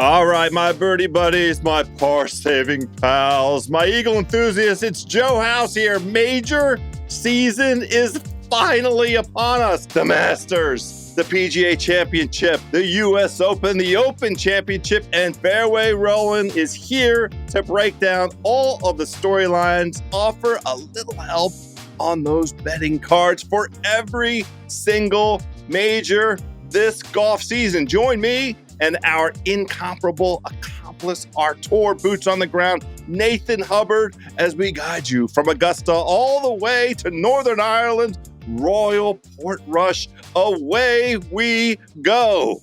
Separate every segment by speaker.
Speaker 1: All right, my birdie buddies, my par-saving pals, my Eagle enthusiasts, it's Joe House here. Major season is finally upon us. The Masters, the PGA Championship, the U.S. Open, the Open Championship, and Fairway Rolling is here to break down all of the storylines, offer a little help on those betting cards for every single major this golf season. Join me and our incomparable accomplice, our tour boots on the ground, Nathan Hubbard, as we guide you from Augusta all the way to Northern Ireland, Royal Portrush. Away we go.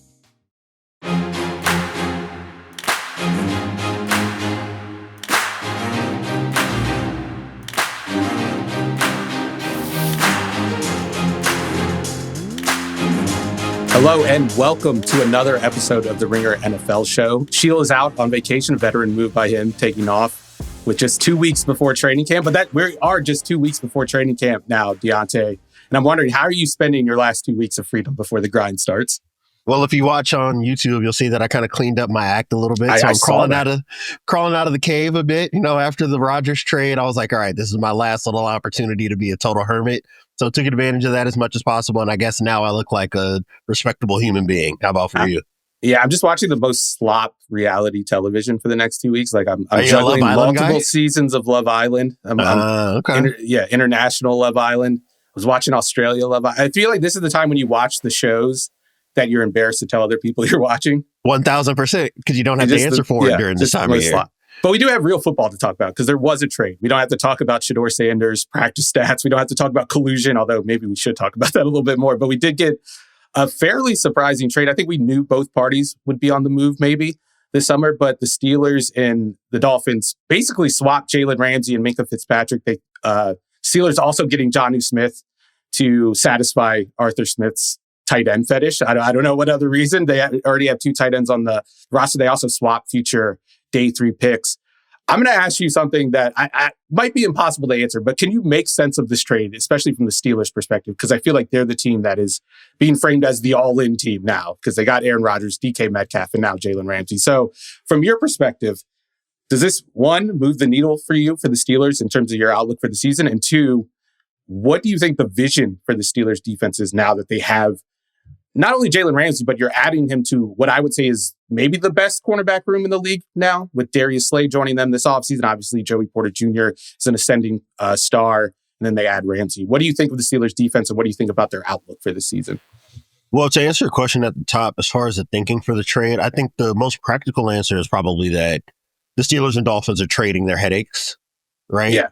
Speaker 2: Hello and welcome to another episode of the Ringer NFL show. Sheil is out on vacation, a veteran move by him, taking off with just 2 weeks before training camp. But we are just 2 weeks before training camp now, Diante. And I'm wondering, how are you spending your last 2 weeks of freedom before the grind starts?
Speaker 3: Well, if you watch on YouTube, you'll see that I kind of cleaned up my act a little bit. So I'm crawling out of the cave a bit. You know, after the Rodgers trade, I was like, all right, this is my last little opportunity to be a total hermit. So I took advantage of that as much as possible. And I guess now I look like a respectable human being. How about for you?
Speaker 2: Yeah, I'm just watching the most slop reality television for the next 2 weeks. Like I'm juggling multiple seasons of Love Island. International Love Island. I was watching Australia Love Island. I feel like this is the time when you watch the shows that you're embarrassed to tell other people you're watching.
Speaker 3: 1,000%, because you don't have to answer for it during this time of year.
Speaker 2: Slop. But we do have real football to talk about because there was a trade. We don't have to talk about Shedeur Sanders' practice stats. We don't have to talk about collusion, although maybe we should talk about that a little bit more. But we did get a fairly surprising trade. I think we knew both parties would be on the move maybe this summer, but the Steelers and the Dolphins basically swapped Jalen Ramsey and Minkah Fitzpatrick. Steelers also getting Jonnu Smith to satisfy Arthur Smith's tight end fetish. I don't know what other reason. They already have two tight ends on the roster. They also swap future day 3 picks. I'm going to ask you something that I might be impossible to answer, but can you make sense of this trade, especially from the Steelers' perspective? Because I feel like they're the team that is being framed as the all-in team now because they got Aaron Rodgers, DK Metcalf, and now Jalen Ramsey. So from your perspective, does this, one, move the needle for you for the Steelers in terms of your outlook for the season? And two, what do you think the vision for the Steelers defense is now that they have not only Jalen Ramsey, but you're adding him to what I would say is maybe the best cornerback room in the league now, with Darius Slay joining them this offseason. Obviously, Joey Porter Jr. is an ascending star, and then they add Ramsey. What do you think of the Steelers' defense, and what do you think about their outlook for the season?
Speaker 3: Well, to answer your question at the top, as far as the thinking for the trade, I think the most practical answer is probably that the Steelers and Dolphins are trading their headaches, right?
Speaker 2: Yeah.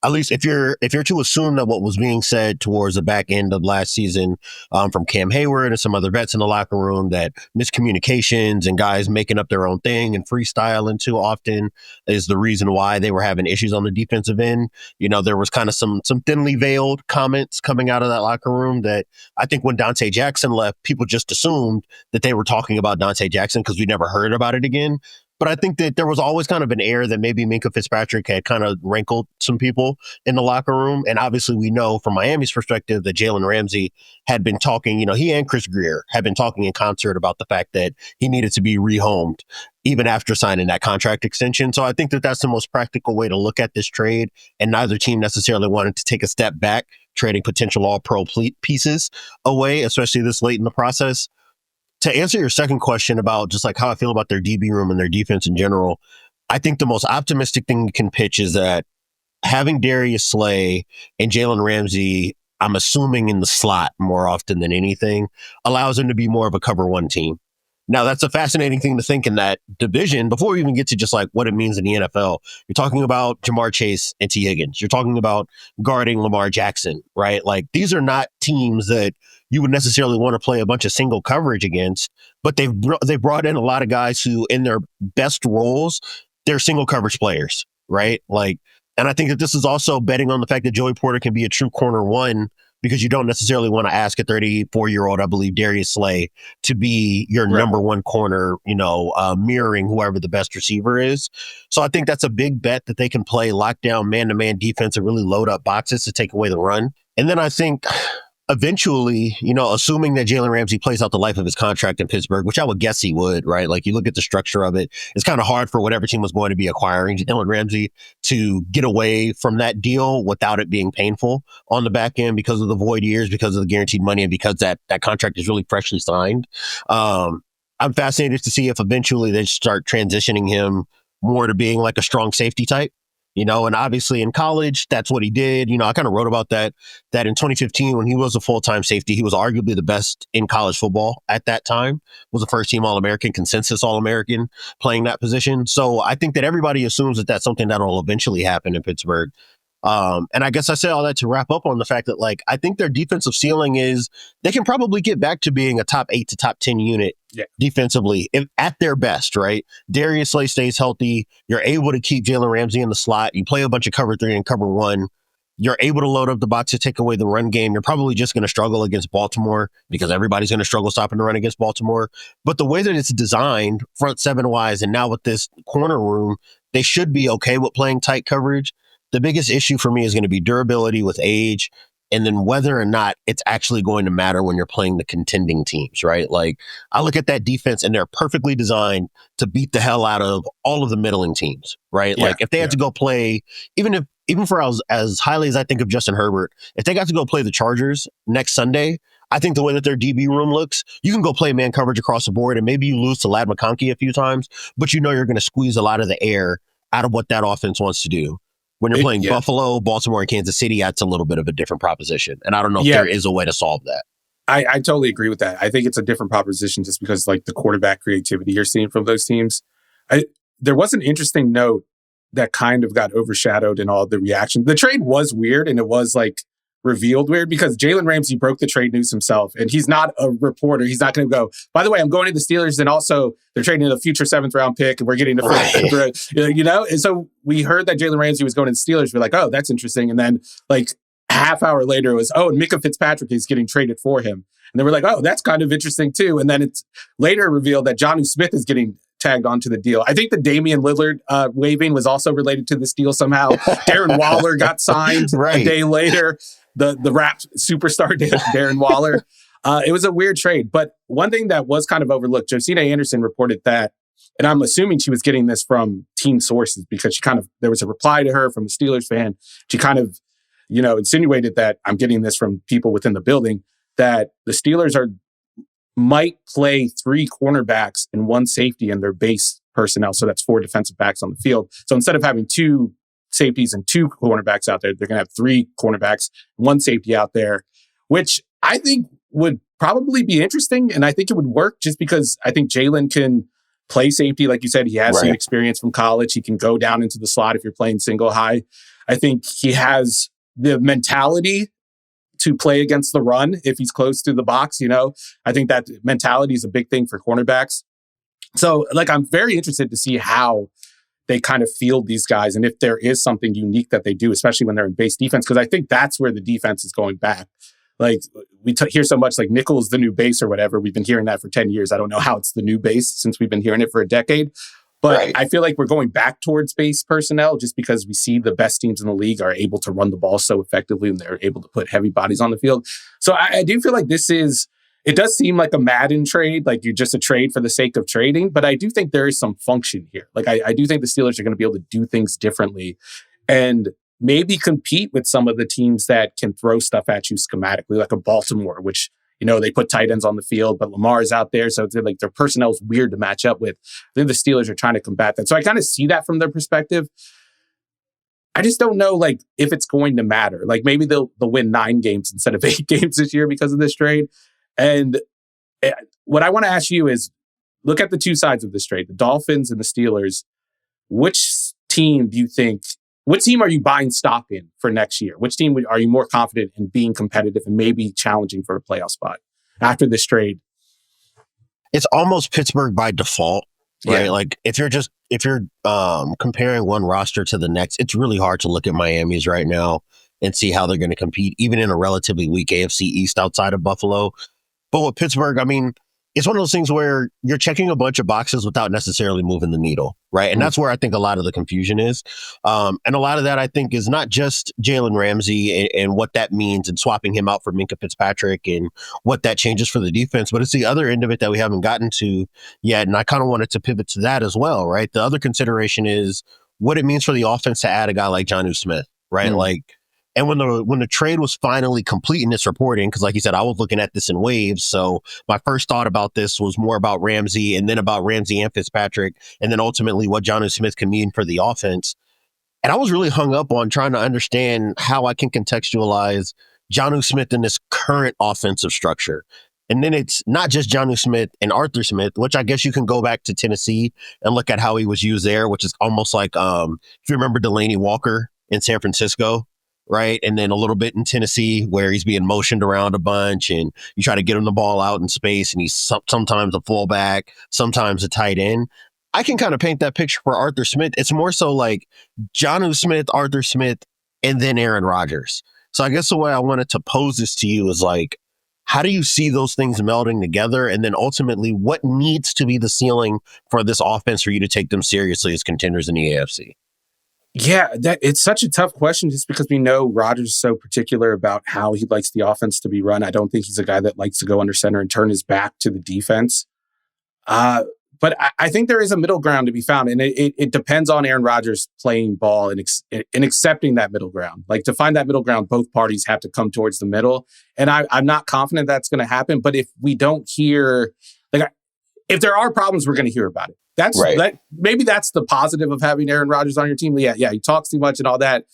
Speaker 3: At least if you're to assume that what was being said towards the back end of last season from Cam Hayward and some other vets in the locker room, that miscommunications and guys making up their own thing and freestyling too often is the reason why they were having issues on the defensive end. You know, there was kind of some thinly veiled comments coming out of that locker room that I think when Dante Jackson left, people just assumed that they were talking about Dante Jackson because we never heard about it again. But I think that there was always kind of an air that maybe Minkah Fitzpatrick had kind of rankled some people in the locker room. And obviously we know from Miami's perspective that Jalen Ramsey had been talking, he and Chris Greer had been talking in concert about the fact that he needed to be rehomed even after signing that contract extension. So I think that that's the most practical way to look at this trade. And neither team necessarily wanted to take a step back, trading potential all-pro pieces away, especially this late in the process. To answer your second question about just like how I feel about their DB room and their defense in general, I think the most optimistic thing you can pitch is that having Darius Slay and Jalen Ramsey, I'm assuming in the slot more often than anything, allows them to be more of a cover one team. Now, that's a fascinating thing to think in that division. Before we even get to just like what it means in the NFL, you're talking about Jamar Chase and T. Higgins. You're talking about guarding Lamar Jackson, right? Like these are not teams that you would necessarily want to play a bunch of single coverage against, but they've brought in a lot of guys who in their best roles, they're single coverage players, right? And I think that this is also betting on the fact that Joey Porter can be a true corner one, because you don't necessarily want to ask a 34-year-old, I believe, Darius Slay to be your number one corner, mirroring whoever the best receiver is. So I think that's a big bet that they can play lockdown man-to-man defense and really load up boxes to take away the run. And then I think eventually, you know, assuming that Jalen Ramsey plays out the life of his contract in Pittsburgh, which I would guess he would, right? Like you look at the structure of it, it's kind of hard for whatever team was going to be acquiring Jalen Ramsey to get away from that deal without it being painful on the back end because of the void years, because of the guaranteed money, and because that contract is really freshly signed. I'm fascinated to see if eventually they start transitioning him more to being like a strong safety type. You know, and obviously in college, that's what he did. You know, I kind of wrote about that in 2015 when he was a full-time safety, he was arguably the best in college football at that time, was a first-team All-American, consensus All-American playing that position. So I think that everybody assumes that that's something that will eventually happen in Pittsburgh. And I guess I say all that to wrap up on the fact that, like, I think their defensive ceiling is they can probably get back to being a top 8 to top 10 unit defensively at their best, right? Darius Slay stays healthy. You're able to keep Jalen Ramsey in the slot. You play a bunch of cover 3 and cover 1. You're able to load up the box to take away the run game. You're probably just going to struggle against Baltimore because everybody's going to struggle stopping the run against Baltimore. But the way that it's designed, front 7-wise, and now with this corner room, they should be okay with playing tight coverage. The biggest issue for me is going to be durability with age, and then whether or not it's actually going to matter when you're playing the contending teams, right? Like, I look at that defense and they're perfectly designed to beat the hell out of all of the middling teams, right? Like, if they had to go play, even for as highly as I think of Justin Herbert, if they got to go play the Chargers next Sunday, I think the way that their DB room looks, you can go play man coverage across the board, and maybe you lose to Ladd McConkey a few times, but you know you're going to squeeze a lot of the air out of what that offense wants to do. When you're playing Buffalo, Baltimore, and Kansas City, that's a little bit of a different proposition. And I don't know if there is a way to solve that.
Speaker 2: I totally agree with that. I think it's a different proposition just because, like, the quarterback creativity you're seeing from those teams. There was an interesting note that kind of got overshadowed in all the reaction. The trade was weird, and it was, like, revealed weird because Jalen Ramsey broke the trade news himself, and he's not a reporter. He's not going to go, by the way, I'm going to the Steelers, and also they're trading a future 7th round pick, and we're getting the fifth, you know? And so we heard that Jalen Ramsey was going to the Steelers. We're like, oh, that's interesting. And then, like, a half hour later, it was, oh, and Minkah Fitzpatrick is getting traded for him. And then we're like, oh, that's kind of interesting too. And then it's later revealed that Jonnu Smith is getting tagged onto the deal. I think the Damian Lillard waiving was also related to this deal somehow. Darren Waller got signed a day later. The rap superstar Darren Waller. It was a weird trade. But one thing that was kind of overlooked, Josina Anderson reported that, and I'm assuming she was getting this from team sources because there was a reply to her from a Steelers fan. She kind of, insinuated that I'm getting this from people within the building, that the Steelers might play 3 cornerbacks and 1 safety in their base personnel. So that's 4 defensive backs on the field. So instead of having 2 safeties and 2 cornerbacks out there, they're going to have 3 cornerbacks, 1 safety out there, which I think would probably be interesting. And I think it would work just because I think Jalen can play safety. Like you said, he has some experience from college. He can go down into the slot if you're playing single high. I think he has the mentality to play against the run if he's close to the box. I think that mentality is a big thing for cornerbacks. So, I'm very interested to see how they kind of field these guys and if there is something unique that they do, especially when they're in base defense, because I think that's where the defense is going back. We hear so much like nickel is the new base or whatever. We've been hearing that for 10 years. I don't know how it's the new base since we've been hearing it for a decade. But I feel like we're going back towards base personnel just because we see the best teams in the league are able to run the ball so effectively and they're able to put heavy bodies on the field. So I do feel like it does seem like a Madden trade, like you're just a trade for the sake of trading. But I do think there is some function here. I do think the Steelers are going to be able to do things differently and maybe compete with some of the teams that can throw stuff at you schematically, like a Baltimore, which, they put tight ends on the field, but Lamar is out there. So it's like their personnel is weird to match up with. I think the Steelers are trying to combat that. So I kind of see that from their perspective. I just don't know, if it's going to matter. Maybe they'll win 9 games instead of 8 games this year because of this trade. And what I want to ask you is, look at the 2 sides of this trade, the Dolphins and the Steelers. Which team are you buying stock in for next year? Which team are you more confident in being competitive and maybe challenging for a playoff spot after this trade?
Speaker 3: It's almost Pittsburgh by default, right? If you're comparing one roster to the next, it's really hard to look at Miami's right now and see how they're going to compete, even in a relatively weak AFC East outside of Buffalo. But with Pittsburgh, it's one of those things where you're checking a bunch of boxes without necessarily moving the needle, right? And that's where I think a lot of the confusion is. And a lot of that, I think, is not just Jalen Ramsey and what that means and swapping him out for Minkah Fitzpatrick and what that changes for the defense, but it's the other end of it that we haven't gotten to yet. And I kind of wanted to pivot to that as well, right? The other consideration is what it means for the offense to add a guy like Jonnu Smith, right? And when the trade was finally complete in this reporting, because like you said, I was looking at this in waves. So my first thought about this was more about Ramsey and then about Ramsey and Fitzpatrick, and then ultimately what Jonnu Smith can mean for the offense. And I was really hung up on trying to understand how I can contextualize Jonnu Smith in this current offensive structure. And then it's not just Jonnu Smith and Arthur Smith, which I guess you can go back to Tennessee and look at how he was used there, which is almost like, if you remember Delaney Walker in San Francisco, right? And then a little bit in Tennessee where he's being motioned around a bunch and you try to get him the ball out in space and he's sometimes a fullback, sometimes a tight end. I can kind of paint that picture for Arthur Smith. It's more so like Jonnu Smith, Arthur Smith, and then Aaron Rodgers. So I guess the way I wanted to pose this to you is like, how do you see those things melding together? And then ultimately, what needs to be the ceiling for this offense for you to take them seriously as contenders in the AFC?
Speaker 2: Yeah, it's such a tough question just because we know Rodgers is so particular about how he likes the offense to be run. I don't think he's a guy that likes to go under center and turn his back to the defense. But I think there is a middle ground to be found, and it depends on Aaron Rodgers playing ball and accepting that middle ground. Like, to find that middle ground, both parties have to come towards the middle, and I'm not confident that's going to happen. But if we don't hear, like, if there are problems, we're going to hear about it. That's right. Maybe that's the positive of having Aaron Rodgers on your team. Yeah, he talks too much and all that,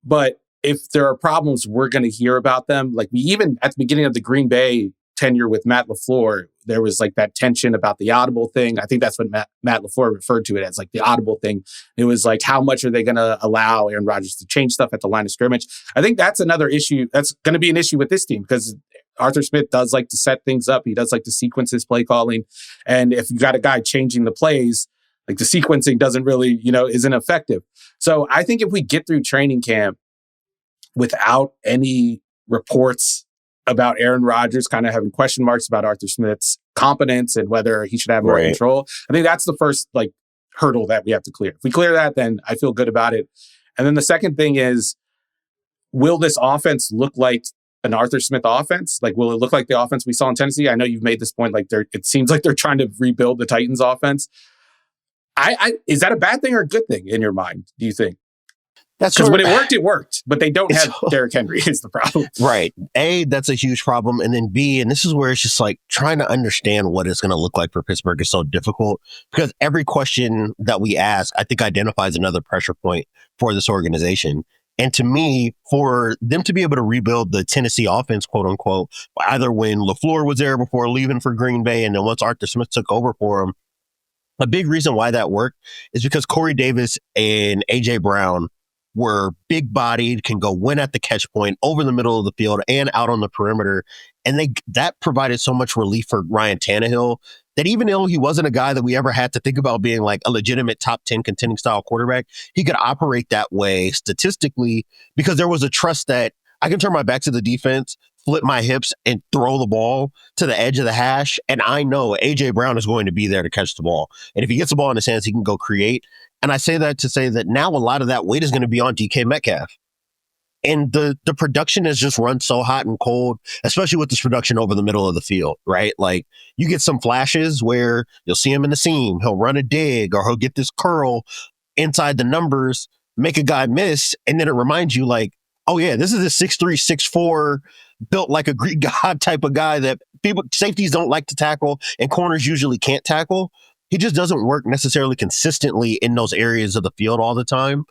Speaker 2: but if there are problems, we're going to hear about them. Like, we even at the beginning of the Green Bay tenure with Matt LaFleur, there was like that tension about the audible thing. I think that's what Matt LaFleur referred to it as, like the audible thing. It was like, how much are they going to allow Aaron Rodgers to change stuff at the line of scrimmage? I think that's another issue. That's going to be an issue with this team because Arthur Smith does like to set things up. He does like to sequence his play calling. And if you got a guy changing the plays, like the sequencing doesn't really, isn't effective. So I think if we get through training camp without any reports about Aaron Rodgers kind of having question marks about Arthur Smith's competence and whether he should have more control, I think that's the first hurdle that we have to clear. If we clear that, then I feel good about it. And then the second thing is, will this offense look like an Arthur Smith offense? Like, will it look like the offense we saw in Tennessee? I know you've made this point, it seems like they're trying to rebuild the Titans offense. Is that a bad thing or a good thing in your mind, do you think? Because when it worked, but they don't have Derrick Henry is the problem.
Speaker 3: Right. A, that's a huge problem. And then B, and this is where it's just like trying to understand what it's going to look like for Pittsburgh is so difficult because every question that we ask, I think, identifies another pressure point for this organization. And to me, for them to be able to rebuild the Tennessee offense, quote unquote, either when LaFleur was there before leaving for Green Bay and then once Arthur Smith took over for him, a big reason why that worked is because Corey Davis and A.J. Brown were big-bodied, can go win at the catch point, over the middle of the field, and out on the perimeter. And that provided so much relief for Ryan Tannehill that even though he wasn't a guy that we ever had to think about being like a legitimate top 10 contending style quarterback, he could operate that way statistically because there was a trust that I can turn my back to the defense, flip my hips, and throw the ball to the edge of the hash. And I know A.J. Brown is going to be there to catch the ball. And if he gets the ball in his hands, he can go create. And I say that to say that now a lot of that weight is going to be on DK Metcalf. And the production has just run so hot and cold, especially with this production over the middle of the field, right? Like, you get some flashes where you'll see him in the seam. He'll run a dig or he'll get this curl inside the numbers, make a guy miss. And then it reminds you like, oh yeah, this is a 6'3", 6'4", built like a Greek god type of guy that safeties don't like to tackle and corners usually can't tackle. He just doesn't work necessarily consistently in those areas of the field all the time.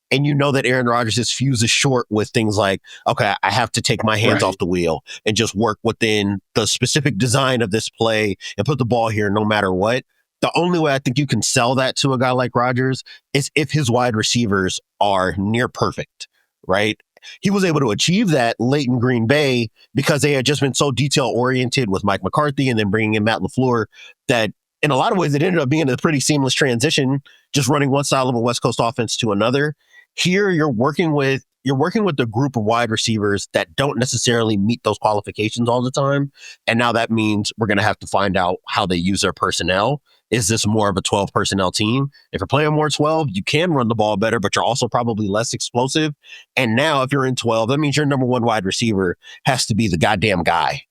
Speaker 3: And you know that Aaron Rodgers' fuse is short with things like, okay, I have to take my hands off the wheel and just work within the specific design of this play and put the ball here no matter what. The only way I think you can sell that to a guy like Rodgers is if his wide receivers are near perfect, right? He was able to achieve that late in Green Bay because they had just been so detail-oriented with Mike McCarthy and then bringing in Matt LaFleur that in a lot of ways it ended up being a pretty seamless transition, just running one style of a West Coast offense to another. Here, you're working with you're working with a group of wide receivers that don't necessarily meet those qualifications all the time. And now that means we're going to have to find out how they use their personnel. Is this more of a 12 personnel team? If you're playing more 12, you can run the ball better, but you're also probably less explosive. And now if you're in 12, that means your number one wide receiver has to be the goddamn guy.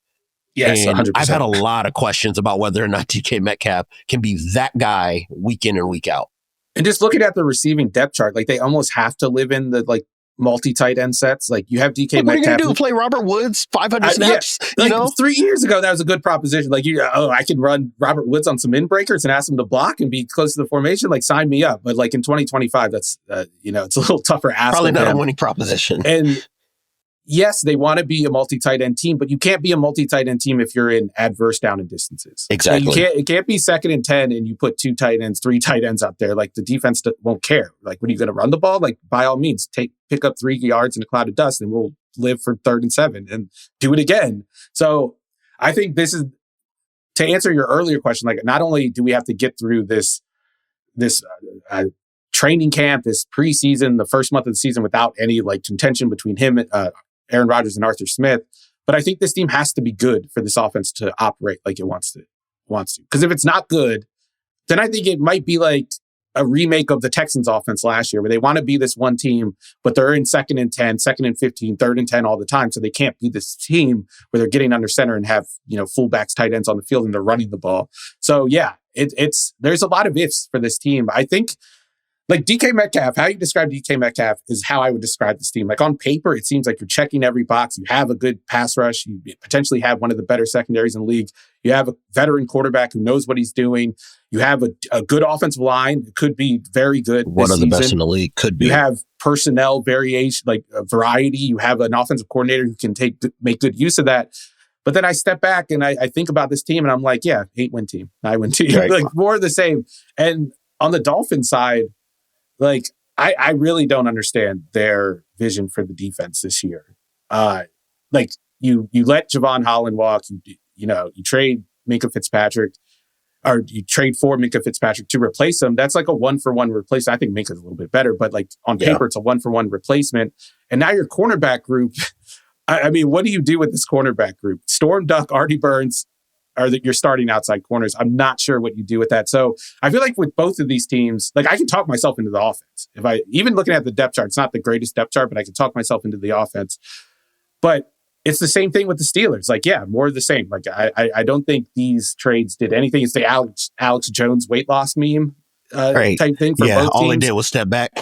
Speaker 2: Yes,
Speaker 3: and
Speaker 2: 100%.
Speaker 3: I've had a lot of questions about whether or not DK Metcalf can be that guy week in and week out.
Speaker 2: And just looking at the receiving depth chart, like they almost have to live in the like multi-tight end sets. Like you have DK Metcalf.
Speaker 3: What are you going to do? Play Robert Woods 500 snaps?
Speaker 2: Yeah. Like
Speaker 3: 3
Speaker 2: years ago, that was a good proposition. Like, I can run Robert Woods on some in-breakers and ask him to block and be close to the formation. Like, sign me up. But like in 2025, that's, it's a little tougher ask.
Speaker 3: Probably not a winning proposition.
Speaker 2: And yes, they want to be a multi-tight end team, but you can't be a multi-tight end team if you're in adverse down and distances.
Speaker 3: Exactly.
Speaker 2: So it can't be 2nd and 10 and you put 2 tight ends, 3 tight ends out there. Like the defense won't care. Like when are you going to run the ball? Like by all means, pick up 3 yards in a cloud of dust and we'll live for 3rd and 7 and do it again. So I think this is, to answer your earlier question, like not only do we have to get through this training camp, this preseason, the first month of the season without any like contention between him and Aaron Rodgers and Arthur Smith. But I think this team has to be good for this offense to operate like it wants to. Because if it's not good, then I think it might be like a remake of the Texans offense last year where they want to be this one team, but they're in 2nd and 10, 2nd and 15, 3rd and 10 all the time. So they can't be this team where they're getting under center and have, fullbacks, tight ends on the field and they're running the ball. So yeah, there's a lot of ifs for this team. I think like DK Metcalf, how you describe DK Metcalf is how I would describe this team. Like on paper, it seems like you're checking every box. You have a good pass rush. You potentially have one of the better secondaries in the league. You have a veteran quarterback who knows what he's doing. You have a good offensive line. It could be very good.
Speaker 3: One of the best in the league. Could be.
Speaker 2: You have personnel variation, like a variety. You have an offensive coordinator who can make good use of that. But then I step back and I think about this team and I'm like, yeah, 8-win team, 9-win team,
Speaker 3: Right.
Speaker 2: like more of the same. And on the Dolphins side, like, I really don't understand their vision for the defense this year. Like, you let Javon Holland walk, you trade Minkah Fitzpatrick, or you trade for Minkah Fitzpatrick to replace him. That's like a 1-for-1 replacement. I think Minkah's a little bit better, but like on paper, It's a 1-for-1 replacement. And now your cornerback group, I mean, what do you do with this cornerback group? Storm Duck, Artie Burns, are that you're starting outside corners. I'm not sure what you do with that. So I feel like with both of these teams, like I can talk myself into the offense. Even looking at the depth chart, it's not the greatest depth chart, but I can talk myself into the offense. But it's the same thing with the Steelers. Like, yeah, more of the same. Like I don't think these trades did anything. It's the Alex Jones weight loss meme type thing for both teams.
Speaker 3: All they did was step back.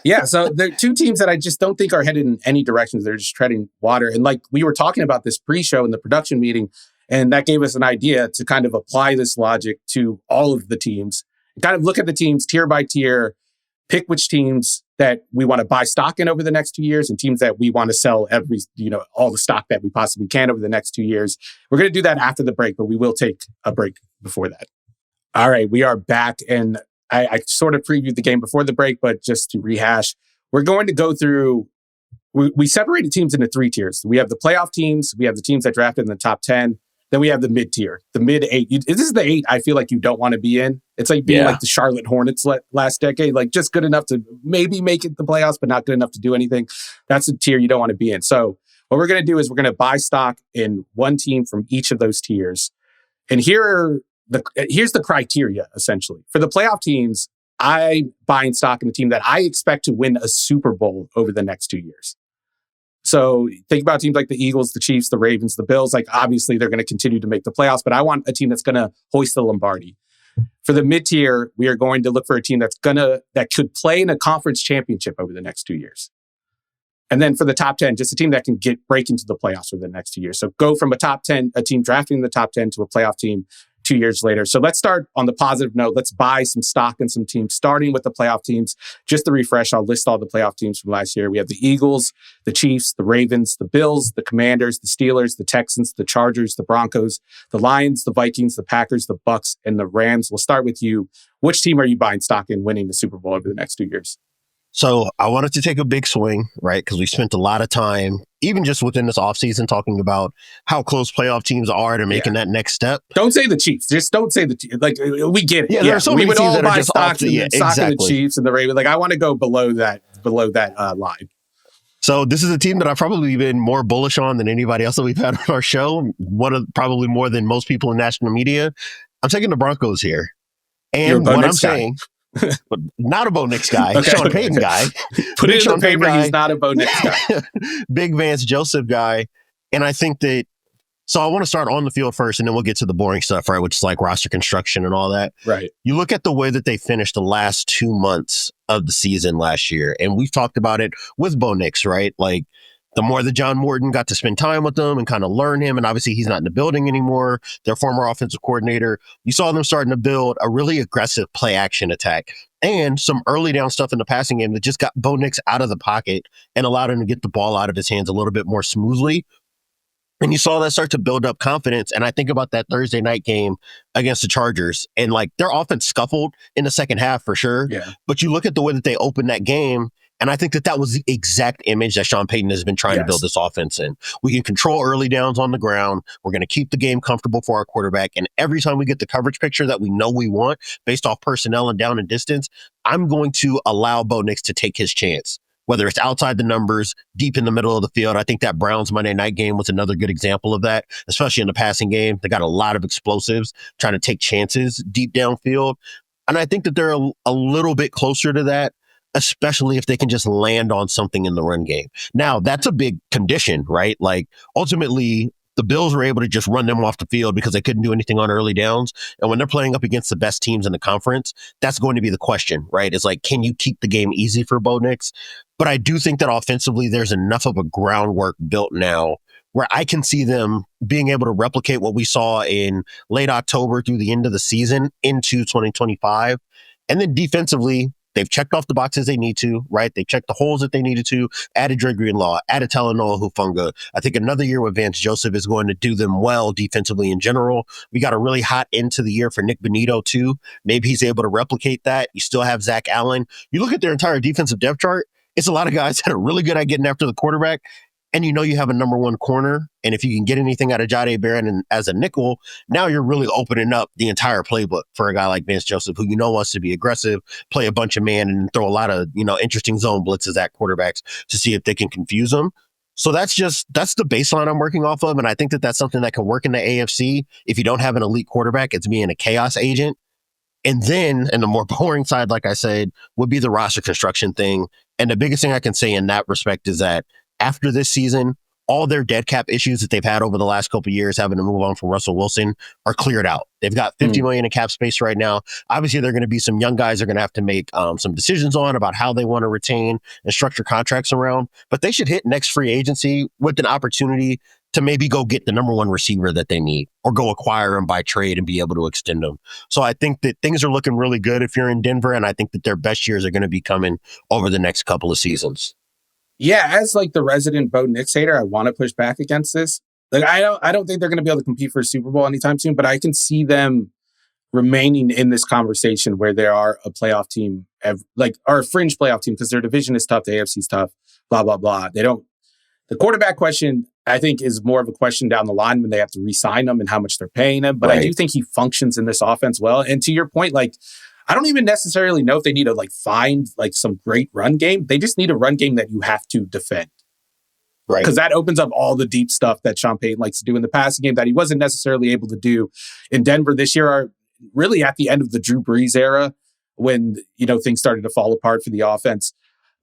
Speaker 2: Yeah, so they're 2 teams that I just don't think are headed in any directions. They're just treading water. And like we were talking about this pre-show in the production meeting, and that gave us an idea to kind of apply this logic to all of the teams, kind of look at the teams tier by tier, pick which teams that we want to buy stock in over the next 2 years and teams that we want to sell all the stock that we possibly can over the next 2 years. We're going to do that after the break, but we will take a break before that. All right, we are back. And I sort of previewed the game before the break, but just to rehash, we're going to go through, we separated teams into 3 tiers. We have the playoff teams, we have the teams that drafted in the top 10, then we have the mid-tier, the mid-8. This is the 8 I feel like you don't want to be in. It's like being like the Charlotte Hornets last decade, like just good enough to maybe make it the playoffs, but not good enough to do anything. That's the tier you don't want to be in. So what we're going to do is we're going to buy stock in one team from each of those tiers. And here's the criteria, essentially. For the playoff teams, I'm buying stock in the team that I expect to win a Super Bowl over the next 2 years. So think about teams like the Eagles, the Chiefs, the Ravens, the Bills. Like obviously they're going to continue to make the playoffs, but I want a team that's going to hoist the Lombardi. For the mid-tier, we are going to look for a team that could play in a conference championship over the next 2 years. And then for the top 10, just a team that can break into the playoffs over the next 2 years. So go from a team drafting in the top 10 to a playoff team 2 years later. So let's start on the positive note. Let's buy some stock in some teams, starting with the playoff teams. Just to refresh, I'll list all the playoff teams from last year. We have the Eagles, the Chiefs, the Ravens, the Bills, the Commanders, the Steelers, the Texans, the Chargers, the Broncos, the Lions, the Vikings, the Packers, the Bucks, and the Rams. We'll start with you. Which team are you buying stock in winning the Super Bowl over the next 2 years?
Speaker 3: So I wanted to take a big swing, right? Because we spent a lot of time, even just within this offseason, talking about how close playoff teams are to making that next step.
Speaker 2: Don't say the Chiefs. Just don't say the Chiefs. Like, we get it.
Speaker 3: Yeah, there are so many teams that are just
Speaker 2: stock
Speaker 3: in
Speaker 2: in the Chiefs and the Ravens. Like, I want to go below that line.
Speaker 3: So this is a team that I've probably been more bullish on than anybody else that we've had on our show. Probably more than most people in national media. I'm taking the Broncos here. And what I'm saying, but not a Bo Nix guy,
Speaker 2: Okay.
Speaker 3: Sean Payton guy.
Speaker 2: Put it in
Speaker 3: Sean
Speaker 2: the paper,
Speaker 3: Payton
Speaker 2: he's not a Bo Nix guy.
Speaker 3: Big Vance Joseph guy. And I think that, so I want to start on the field first, and then we'll get to the boring stuff, right? Which is like roster construction and all that.
Speaker 2: Right.
Speaker 3: You look at the way that they finished the last 2 months of the season last year, and we've talked about it with Bo Nix, right? Like, the more that John Morton got to spend time with them and kind of learn him, and obviously he's not in the building anymore, their former offensive coordinator, you saw them starting to build a really aggressive play action attack and some early down stuff in the passing game that just got Bo Nix out of the pocket and allowed him to get the ball out of his hands a little bit more smoothly. And you saw that start to build up confidence. And I think about that Thursday night game against the Chargers, and like their offense scuffled in the second half for sure.
Speaker 2: Yeah.
Speaker 3: But you look at the way that they opened that game, and I think that was the exact image that Sean Payton has been trying to build this offense in. We can control early downs on the ground. We're going to keep the game comfortable for our quarterback. And every time we get the coverage picture that we know we want based off personnel and down and distance, I'm going to allow Bo Nix to take his chance. Whether it's outside the numbers, deep in the middle of the field. I think that Browns Monday night game was another good example of that, especially in the passing game. They got a lot of explosives trying to take chances deep downfield. And I think that they're a little bit closer to that, especially if they can just land on something in the run game. Now, that's a big condition, right? Like, ultimately, the Bills were able to just run them off the field because they couldn't do anything on early downs. And when they're playing up against the best teams in the conference, that's going to be the question, right? It's like, can you keep the game easy for Bo Nix? But I do think that offensively, there's enough of a groundwork built now where I can see them being able to replicate what we saw in late October through the end of the season into 2025. And then defensively, they've checked off the boxes they need to, right? They checked the holes that they needed to, added Dre Greenlaw, added Talanoa Hufanga. I think another year with Vance Joseph is going to do them well defensively in general. We got a really hot end to the year for Nick Bonito too. Maybe he's able to replicate that. You still have Zach Allen. You look at their entire defensive depth chart, it's a lot of guys that are really good at getting after the quarterback. And you know you have a number one corner. And if you can get anything out of Jahdae Barron as a nickel, now you're really opening up the entire playbook for a guy like Vance Joseph, who you know wants to be aggressive, play a bunch of man, and throw a lot of, interesting zone blitzes at quarterbacks to see if they can confuse them. So that's the baseline I'm working off of. And I think that that's something that can work in the AFC. If you don't have an elite quarterback, it's being a chaos agent. And then, and the more boring side, like I said, would be the roster construction thing. And the biggest thing I can say in that respect is that after this season, all their dead cap issues that they've had over the last couple of years, having to move on from Russell Wilson, are cleared out. They've got $50 million in cap space right now. Obviously, they're going to be some young guys they're going to have to make some decisions on about how they want to retain and structure contracts around. But they should hit next free agency with an opportunity to maybe go get the number one receiver that they need, or go acquire him by trade and be able to extend them. So I think that things are looking really good if you're in Denver, and I think that their best years are going to be coming over the next couple of seasons.
Speaker 2: Yeah, as like the resident Bo Nix hater, I want to push back against this. Like, I don't think they're going to be able to compete for a Super Bowl anytime soon, but I can see them remaining in this conversation where they are a playoff team, or a fringe playoff team, because their division is tough, the AFC is tough, blah, blah, blah. The quarterback question, I think, is more of a question down the line when they have to re-sign them and how much they're paying him. But right. I do think he functions in this offense well. And to your point, like, I don't even necessarily know if they need to find some great run game. They just need a run game that you have to defend. Right. Because that opens up all the deep stuff that Sean Payton likes to do in the passing game that he wasn't necessarily able to do in Denver this year, are really at the end of the Drew Brees era when, things started to fall apart for the offense.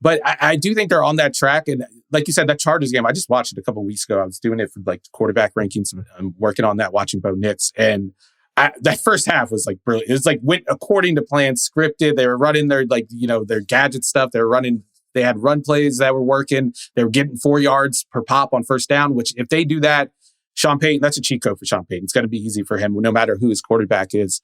Speaker 2: But I do think they're on that track. And like you said, that Chargers game, I just watched it a couple of weeks ago. I was doing it for quarterback rankings. I'm working on that, watching Bo Nix. And that first half was brilliant. It was went according to plan, scripted. They were running their their gadget stuff. They had run plays that were working. They were getting 4 yards per pop on first down, which if they do that, Sean Payton, that's a cheat code for Sean Payton. It's going to be easy for him no matter who his quarterback is.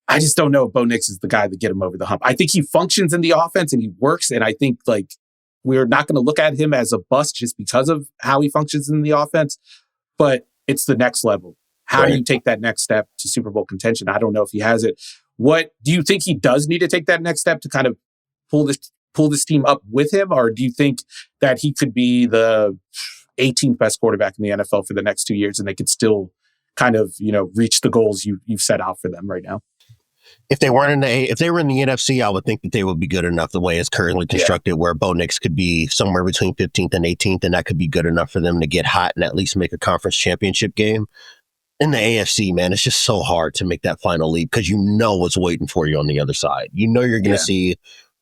Speaker 2: I just don't know if Bo Nix is the guy to get him over the hump. I think he functions in the offense and he works. And I think we're not going to look at him as a bust just because of how he functions in the offense, but it's the next level. How do you take that next step to Super Bowl contention? I don't know if he has it. What do you think he does need to take that next step to kind of pull this team up with him? Or do you think that he could be the 18th best quarterback in the NFL for the next 2 years and they could still kind of, reach the goals you've set out for them right now?
Speaker 3: If they were in the NFC, I would think that they would be good enough the way it's currently constructed, where Bo Nix could be somewhere between 15th and 18th, and that could be good enough for them to get hot and at least make a conference championship game. In the AFC, man, it's just so hard to make that final leap because you know what's waiting for you on the other side. You know you're going to see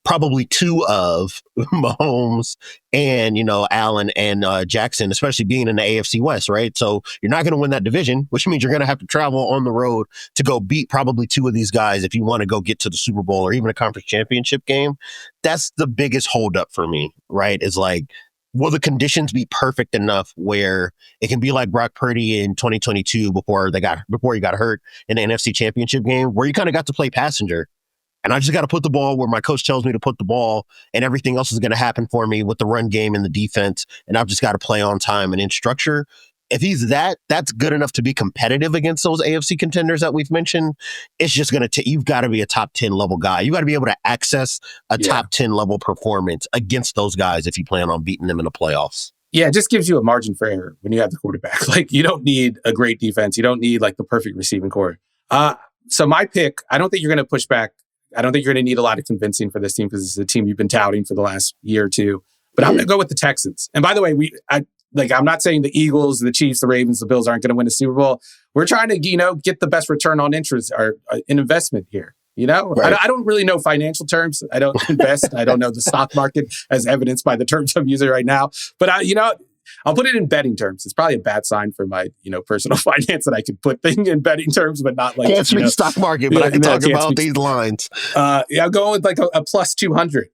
Speaker 3: probably two of Mahomes and, Allen and Jackson, especially being in the AFC West, right? So you're not going to win that division, which means you're going to have to travel on the road to go beat probably two of these guys if you want to go get to the Super Bowl or even a conference championship game. That's the biggest holdup for me, right? Is like, will the conditions be perfect enough where it can be like Brock Purdy in 2022 before he got hurt in the NFC Championship game, where you kind of got to play passenger? And I just got to put the ball where my coach tells me to put the ball, and everything else is going to happen for me with the run game and the defense. And I've just got to play on time and in structure. If he's that's good enough to be competitive against those AFC contenders that we've mentioned. It's just going to you've got to be a top 10 level guy. You got to be able to access a top 10 level performance against those guys if you plan on beating them in the playoffs.
Speaker 2: Yeah, it just gives you a margin for error when you have the quarterback. Like, you don't need a great defense. You don't need like the perfect receiving core. So my pick, I don't think you're going to push back. I don't think you're going to need a lot of convincing for this team because it's a team you've been touting for the last year or two. But I'm going to go with the Texans. And by the way, I'm not saying the Eagles, the Chiefs, the Ravens, the Bills aren't going to win a Super Bowl. We're trying to, get the best return on interest or an investment here. Right. I don't really know financial terms. I don't invest. I don't know the stock market as evidenced by the terms I'm using right now. But I'll put it in betting terms. It's probably a bad sign for my, personal finance that I could put things in betting terms, but not like...
Speaker 3: Can't speak stock market, but I can talk about these lines.
Speaker 2: I'm going with like a plus 200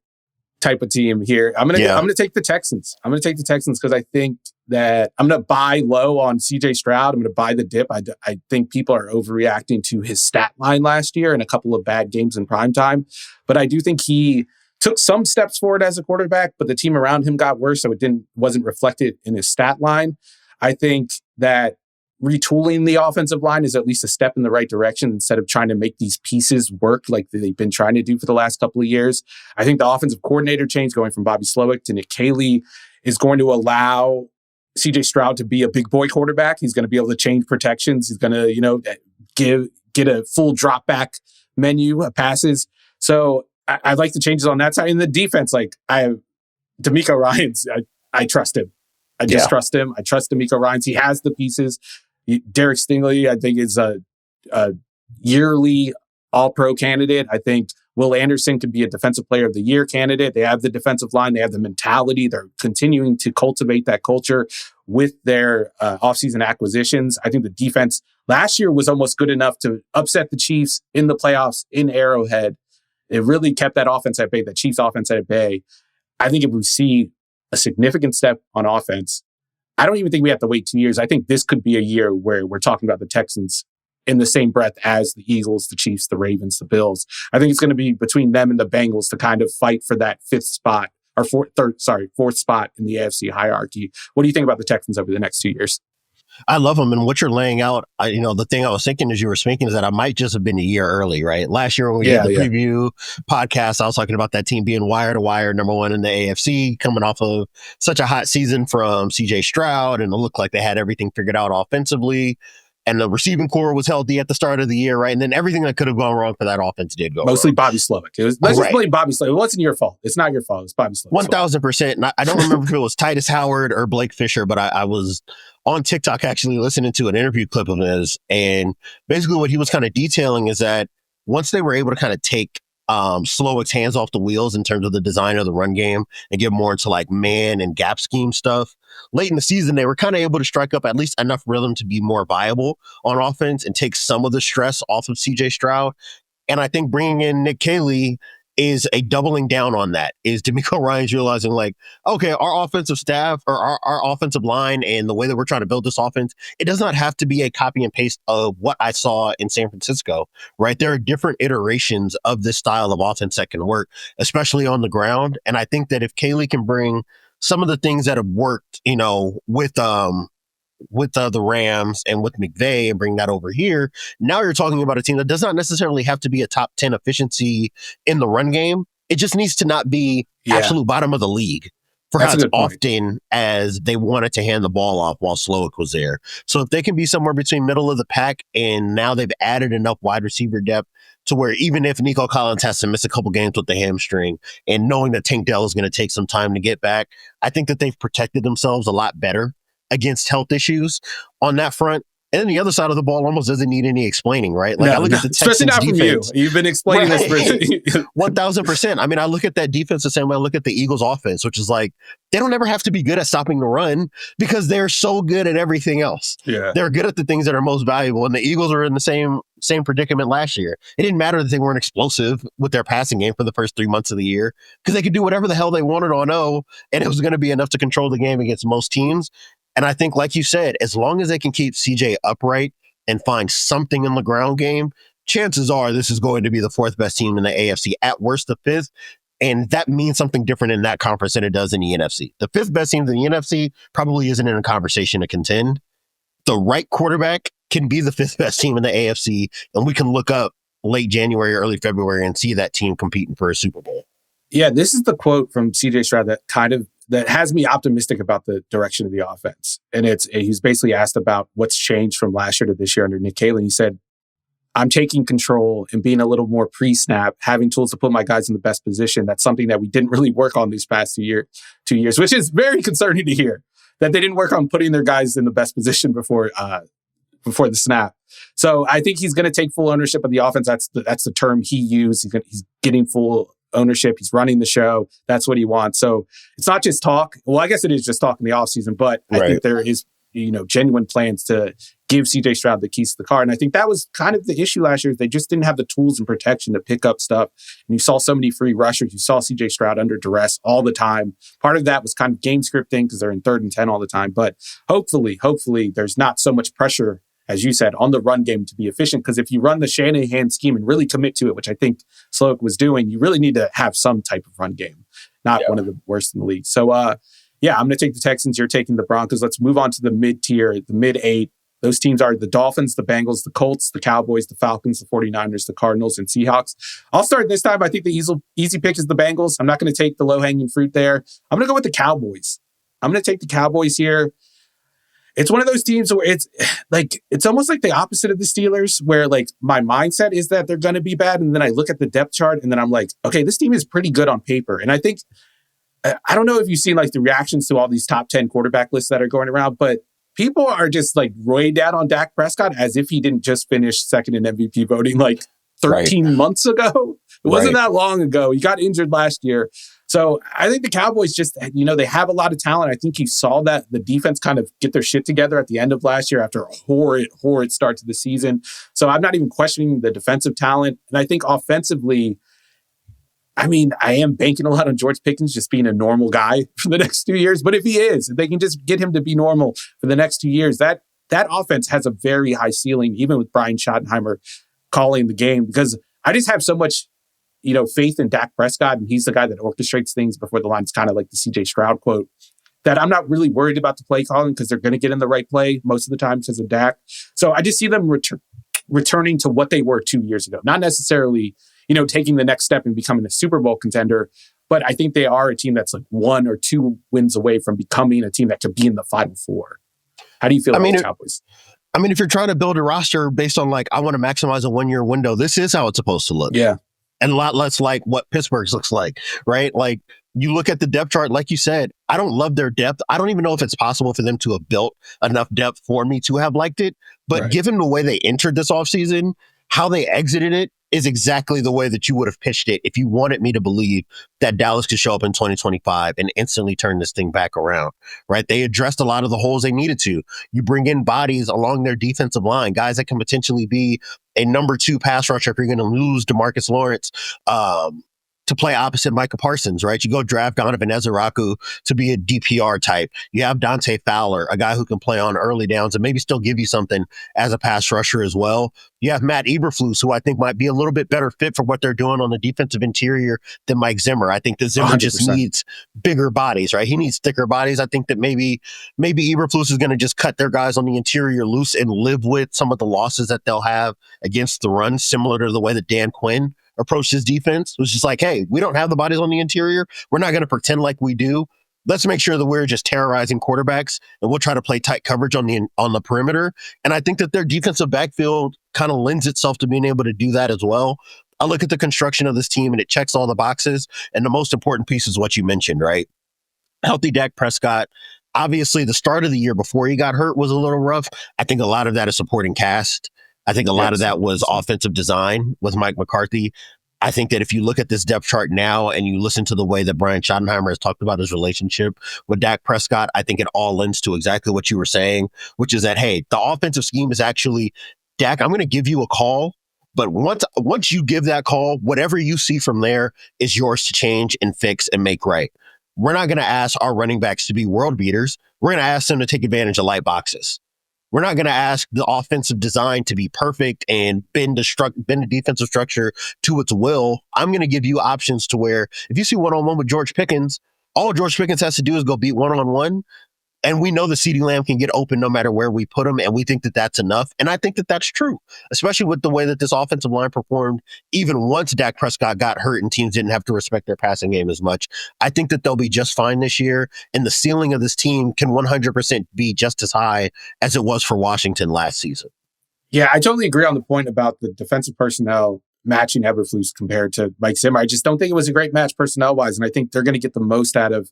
Speaker 2: type of team here. I'm gonna take the Texans. I'm gonna take the Texans because I think that I'm gonna buy low on CJ Stroud. I'm gonna buy the dip. I think people are overreacting to his stat line last year and a couple of bad games in primetime. But I do think he took some steps forward as a quarterback, but the team around him got worse, so it wasn't reflected in his stat line. I think that retooling the offensive line is at least a step in the right direction instead of trying to make these pieces work like they've been trying to do for the last couple of years. I think the offensive coordinator change going from Bobby Slowick to Nick Caley is going to allow CJ Stroud to be a big boy quarterback. He's going to be able to change protections. He's going to, get a full drop back menu of passes. So I like the changes on that side. And the defense, like I have DeMeco Ryans, I trust him. I just trust him. I trust DeMeco Ryans. He has the pieces. Derek Stingley, I think, is a yearly All-Pro candidate. I think Will Anderson could be a Defensive Player of the Year candidate. They have the defensive line. They have the mentality. They're continuing to cultivate that culture with their offseason acquisitions. I think the defense last year was almost good enough to upset the Chiefs in the playoffs in Arrowhead. It really kept that offense at bay, the Chiefs offense at bay. I think if we see a significant step on offense, I don't even think we have to wait 2 years. I think this could be a year where we're talking about the Texans in the same breath as the Eagles, the Chiefs, the Ravens, the Bills. I think it's going to be between them and the Bengals to kind of fight for that fourth spot in the AFC hierarchy. What do you think about the Texans over the next 2 years?
Speaker 3: I love them. And what you're laying out, the thing I was thinking as you were speaking is that I might just have been a year early, right? Last year when we did the preview podcast, I was talking about that team being wire to wire, number one in the AFC, coming off of such a hot season from CJ Stroud, and it looked like they had everything figured out offensively. And the receiving core was healthy at the start of the year, right? And then everything that could have gone wrong for that offense did go
Speaker 2: Mostly
Speaker 3: wrong.
Speaker 2: Bobby Slowick. Let's just blame Bobby Slowick. It wasn't your fault. It's not your fault. It's Bobby Slowick.
Speaker 3: 1,000%. And I don't remember if it was Titus Howard or Blake Fisher, but I was on TikTok actually listening to an interview clip of his. And basically what he was kind of detailing is that once they were able to kind of take Slowick's hands off the wheels in terms of the design of the run game and get more into like man and gap scheme stuff, late in the season, they were kind of able to strike up at least enough rhythm to be more viable on offense and take some of the stress off of CJ Stroud. And I think bringing in Nick Caley is a doubling down on that. Is DeMeco Ryans realizing like, okay, our offensive staff or our offensive line and the way that we're trying to build this offense, it does not have to be a copy and paste of what I saw in San Francisco, right? There are different iterations of this style of offense that can work, especially on the ground. And I think that if Caley can bring some of the things that have worked, with the Rams and with McVay and bring that over here, now you're talking about a team that does not necessarily have to be a top 10 efficiency in the run game. It just needs to not be absolute bottom of the league for as often as they wanted to hand the ball off while Slowick was there. So if they can be somewhere between middle of the pack and now they've added enough wide receiver depth to where even if Nico Collins has to miss a couple games with the hamstring and knowing that Tank Dell is going to take some time to get back, I think that they've protected themselves a lot better against health issues on that front. And then the other side of the ball almost doesn't need any explaining, right? Like I look at the Texans
Speaker 2: especially not
Speaker 3: defense.
Speaker 2: from you. You've been explaining this for
Speaker 3: 1,000%. I mean, I look at that defense the same way I look at the Eagles offense, which is like, they don't ever have to be good at stopping the run because they're so good at everything else.
Speaker 2: Yeah.
Speaker 3: They're good at the things that are most valuable. And the Eagles are in the same predicament last year. It didn't matter that they weren't explosive with their passing game for the first 3 months of the year because they could do whatever the hell they wanted on O, and it was going to be enough to control the game against most teams. And I think, like you said, as long as they can keep CJ upright and find something in the ground game, chances are this is going to be the fourth best team in the AFC, at worst the fifth. And that means something different in that conference than it does in the NFC. The fifth best team in the NFC probably isn't in a conversation to contend. The right quarterback can be the fifth best team in the AFC, and we can look up late January, early February and see that team competing for a Super Bowl.
Speaker 2: Yeah, this is the quote from CJ Stroud that has me optimistic about the direction of the offense. And he's basically asked about what's changed from last year to this year under Nick Kalen. He said, I'm taking control and being a little more pre-snap, having tools to put my guys in the best position. That's something that we didn't really work on these past 2 years, which is very concerning to hear, that they didn't work on putting their guys in the best position before the snap. So I think he's going to take full ownership of the offense. That's the term he used. He's getting full ownership. He's running the show. That's what he wants. So it's not just talk. Well, I guess it is just talk in the offseason, but I think there is, genuine plans to give CJ Stroud the keys to the car. And I think that was kind of the issue last year. They just didn't have the tools and protection to pick up stuff. And you saw so many free rushers. You saw CJ Stroud under duress all the time. Part of that was kind of game scripting because they're in 3rd and 10 all the time. But hopefully there's not so much pressure, as you said, on the run game to be efficient. Because if you run the Shanahan scheme and really commit to it, which I think Sloak was doing, you really need to have some type of run game, not one of the worst in the league. So, I'm going to take the Texans. You're taking the Broncos. Let's move on to the mid-tier, the mid-8. Those teams are the Dolphins, the Bengals, the Colts, the Cowboys, the Falcons, the 49ers, the Cardinals, and Seahawks. I'll start this time. I think the easy pick is the Bengals. I'm not going to take the low-hanging fruit there. I'm going to go with the Cowboys. I'm going to take the Cowboys here. It's one of those teams where it's almost like the opposite of the Steelers, where like my mindset is that they're going to be bad. And then I look at the depth chart and then I'm like, okay, this team is pretty good on paper. And I think, I don't know if you've seen like the reactions to all these top 10 quarterback lists that are going around, but people are just like way down on Dak Prescott as if he didn't just finish second in MVP voting like 13 months ago. It wasn't that long ago. He got injured last year. So I think the Cowboys just, they have a lot of talent. I think you saw that the defense kind of get their shit together at the end of last year after a horrid start to the season. So I'm not even questioning the defensive talent. And I think offensively, I am banking a lot on George Pickens just being a normal guy for the next 2 years. But if he is, if they can just get him to be normal for the next 2 years, that offense has a very high ceiling, even with Brian Schottenheimer calling the game, because I just have so much faith in Dak Prescott, and he's the guy that orchestrates things before the line. It's kind of like the CJ Stroud quote, that I'm not really worried about the play calling because they're going to get in the right play most of the time because of Dak. So I just see them returning to what they were 2 years ago. Not necessarily, taking the next step and becoming a Super Bowl contender, but I think they are a team that's like 1 or 2 wins away from becoming a team that could be in the Final Four. How do you feel about the Cowboys?
Speaker 3: If you're trying to build a roster based on like, I want to maximize a 1-year window, this is how it's supposed to look.
Speaker 2: Yeah.
Speaker 3: And a lot less like what Pittsburgh's looks like, right? Like you look at the depth chart, like you said, I don't love their depth. I don't even know if it's possible for them to have built enough depth for me to have liked it. But given the way they entered this offseason, how they exited it is exactly the way that you would have pitched it if you wanted me to believe that Dallas could show up in 2025 and instantly turn this thing back around, right? They addressed a lot of the holes they needed to. You bring in bodies along their defensive line, guys that can potentially be a number 2 pass rusher if you're going to lose DeMarcus Lawrence to play opposite Micah Parsons, right? You go draft Donovan Ezeraku to be a DPR type. You have Dante Fowler, a guy who can play on early downs and maybe still give you something as a pass rusher as well. You have Matt Eberflus, who I think might be a little bit better fit for what they're doing on the defensive interior than Mike Zimmer. I think that Zimmer 100%. Just needs bigger bodies, right? He needs thicker bodies. I think that maybe Eberflus is going to just cut their guys on the interior loose and live with some of the losses that they'll have against the run, similar to the way that Dan Quinn approached his defense. It was just like, hey, we don't have the bodies on the interior. We're not going to pretend like we do. let's make sure that we're just terrorizing quarterbacks, and we'll try to play tight coverage on the perimeter. And I think that their defensive backfield kind of lends itself to being able to do that as well. I look at the construction of this team and it checks all the boxes. And the most important piece is what you mentioned, right? Healthy Dak Prescott. Obviously, the start of the year before he got hurt was a little rough. I think a lot of that is supporting cast. I think a lot of that was offensive design with Mike McCarthy. I think that if you look at this depth chart now and you listen to the way that Brian Schottenheimer has talked about his relationship with Dak Prescott, I think it all lends to exactly what you were saying, which is that, hey, the offensive scheme is actually, Dak, I'm going to give you a call. But once you give that call, whatever you see from there is yours to change and fix and make right. We're not going to ask our running backs to be world beaters. We're going to ask them to take advantage of light boxes. We're not going to ask the offensive design to be perfect and bend the defensive structure to its will. I'm going to give you options to where if you see one-on-one with George Pickens, all George Pickens has to do is go beat one-on-one. And we know that CeeDee Lamb can get open no matter where we put him, and we think that that's enough. And I think that that's true, especially with the way that this offensive line performed even once Dak Prescott got hurt and teams didn't have to respect their passing game as much. I think that they'll be just fine this year, and the ceiling of this team can 100% be just as high as it was for Washington last season.
Speaker 2: Yeah, I totally agree on the point about the defensive personnel matching Eberflus compared to Mike Zimmer. I just don't think it was a great match personnel-wise, and I think they're going to get the most out of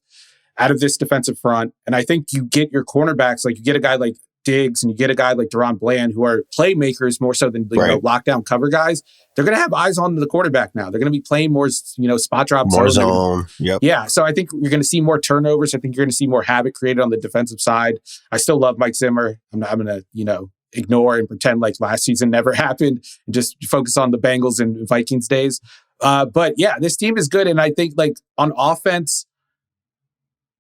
Speaker 2: this defensive front. And I think you get your cornerbacks, like you get a guy like Diggs and you get a guy like Deron Bland, who are playmakers more so than lockdown cover guys. They're going to have eyes on the quarterback now. They're going to be playing more, spot drop.
Speaker 3: More zone. Yep.
Speaker 2: Yeah. So I think you're going to see more turnovers. I think you're going to see more havoc created on the defensive side. I still love Mike Zimmer. I'm going to, ignore and pretend like last season never happened and just focus on the Bengals and Vikings days. But yeah, this team is good. And I think like on offense,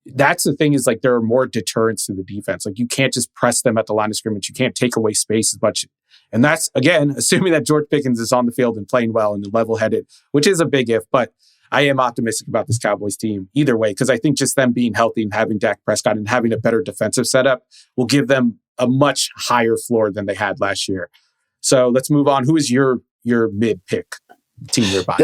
Speaker 2: that's the thing is like there are more deterrents to the defense. Like you can't just press them at the line of scrimmage. You can't take away space as much. And that's, again, assuming that George Pickens is on the field and playing well and level-headed, which is a big if. But I am optimistic about this Cowboys team either way, because I think just them being healthy and having Dak Prescott and having a better defensive setup will give them a much higher floor than they had last year. So let's move on. Who is your mid-pick team you're buying?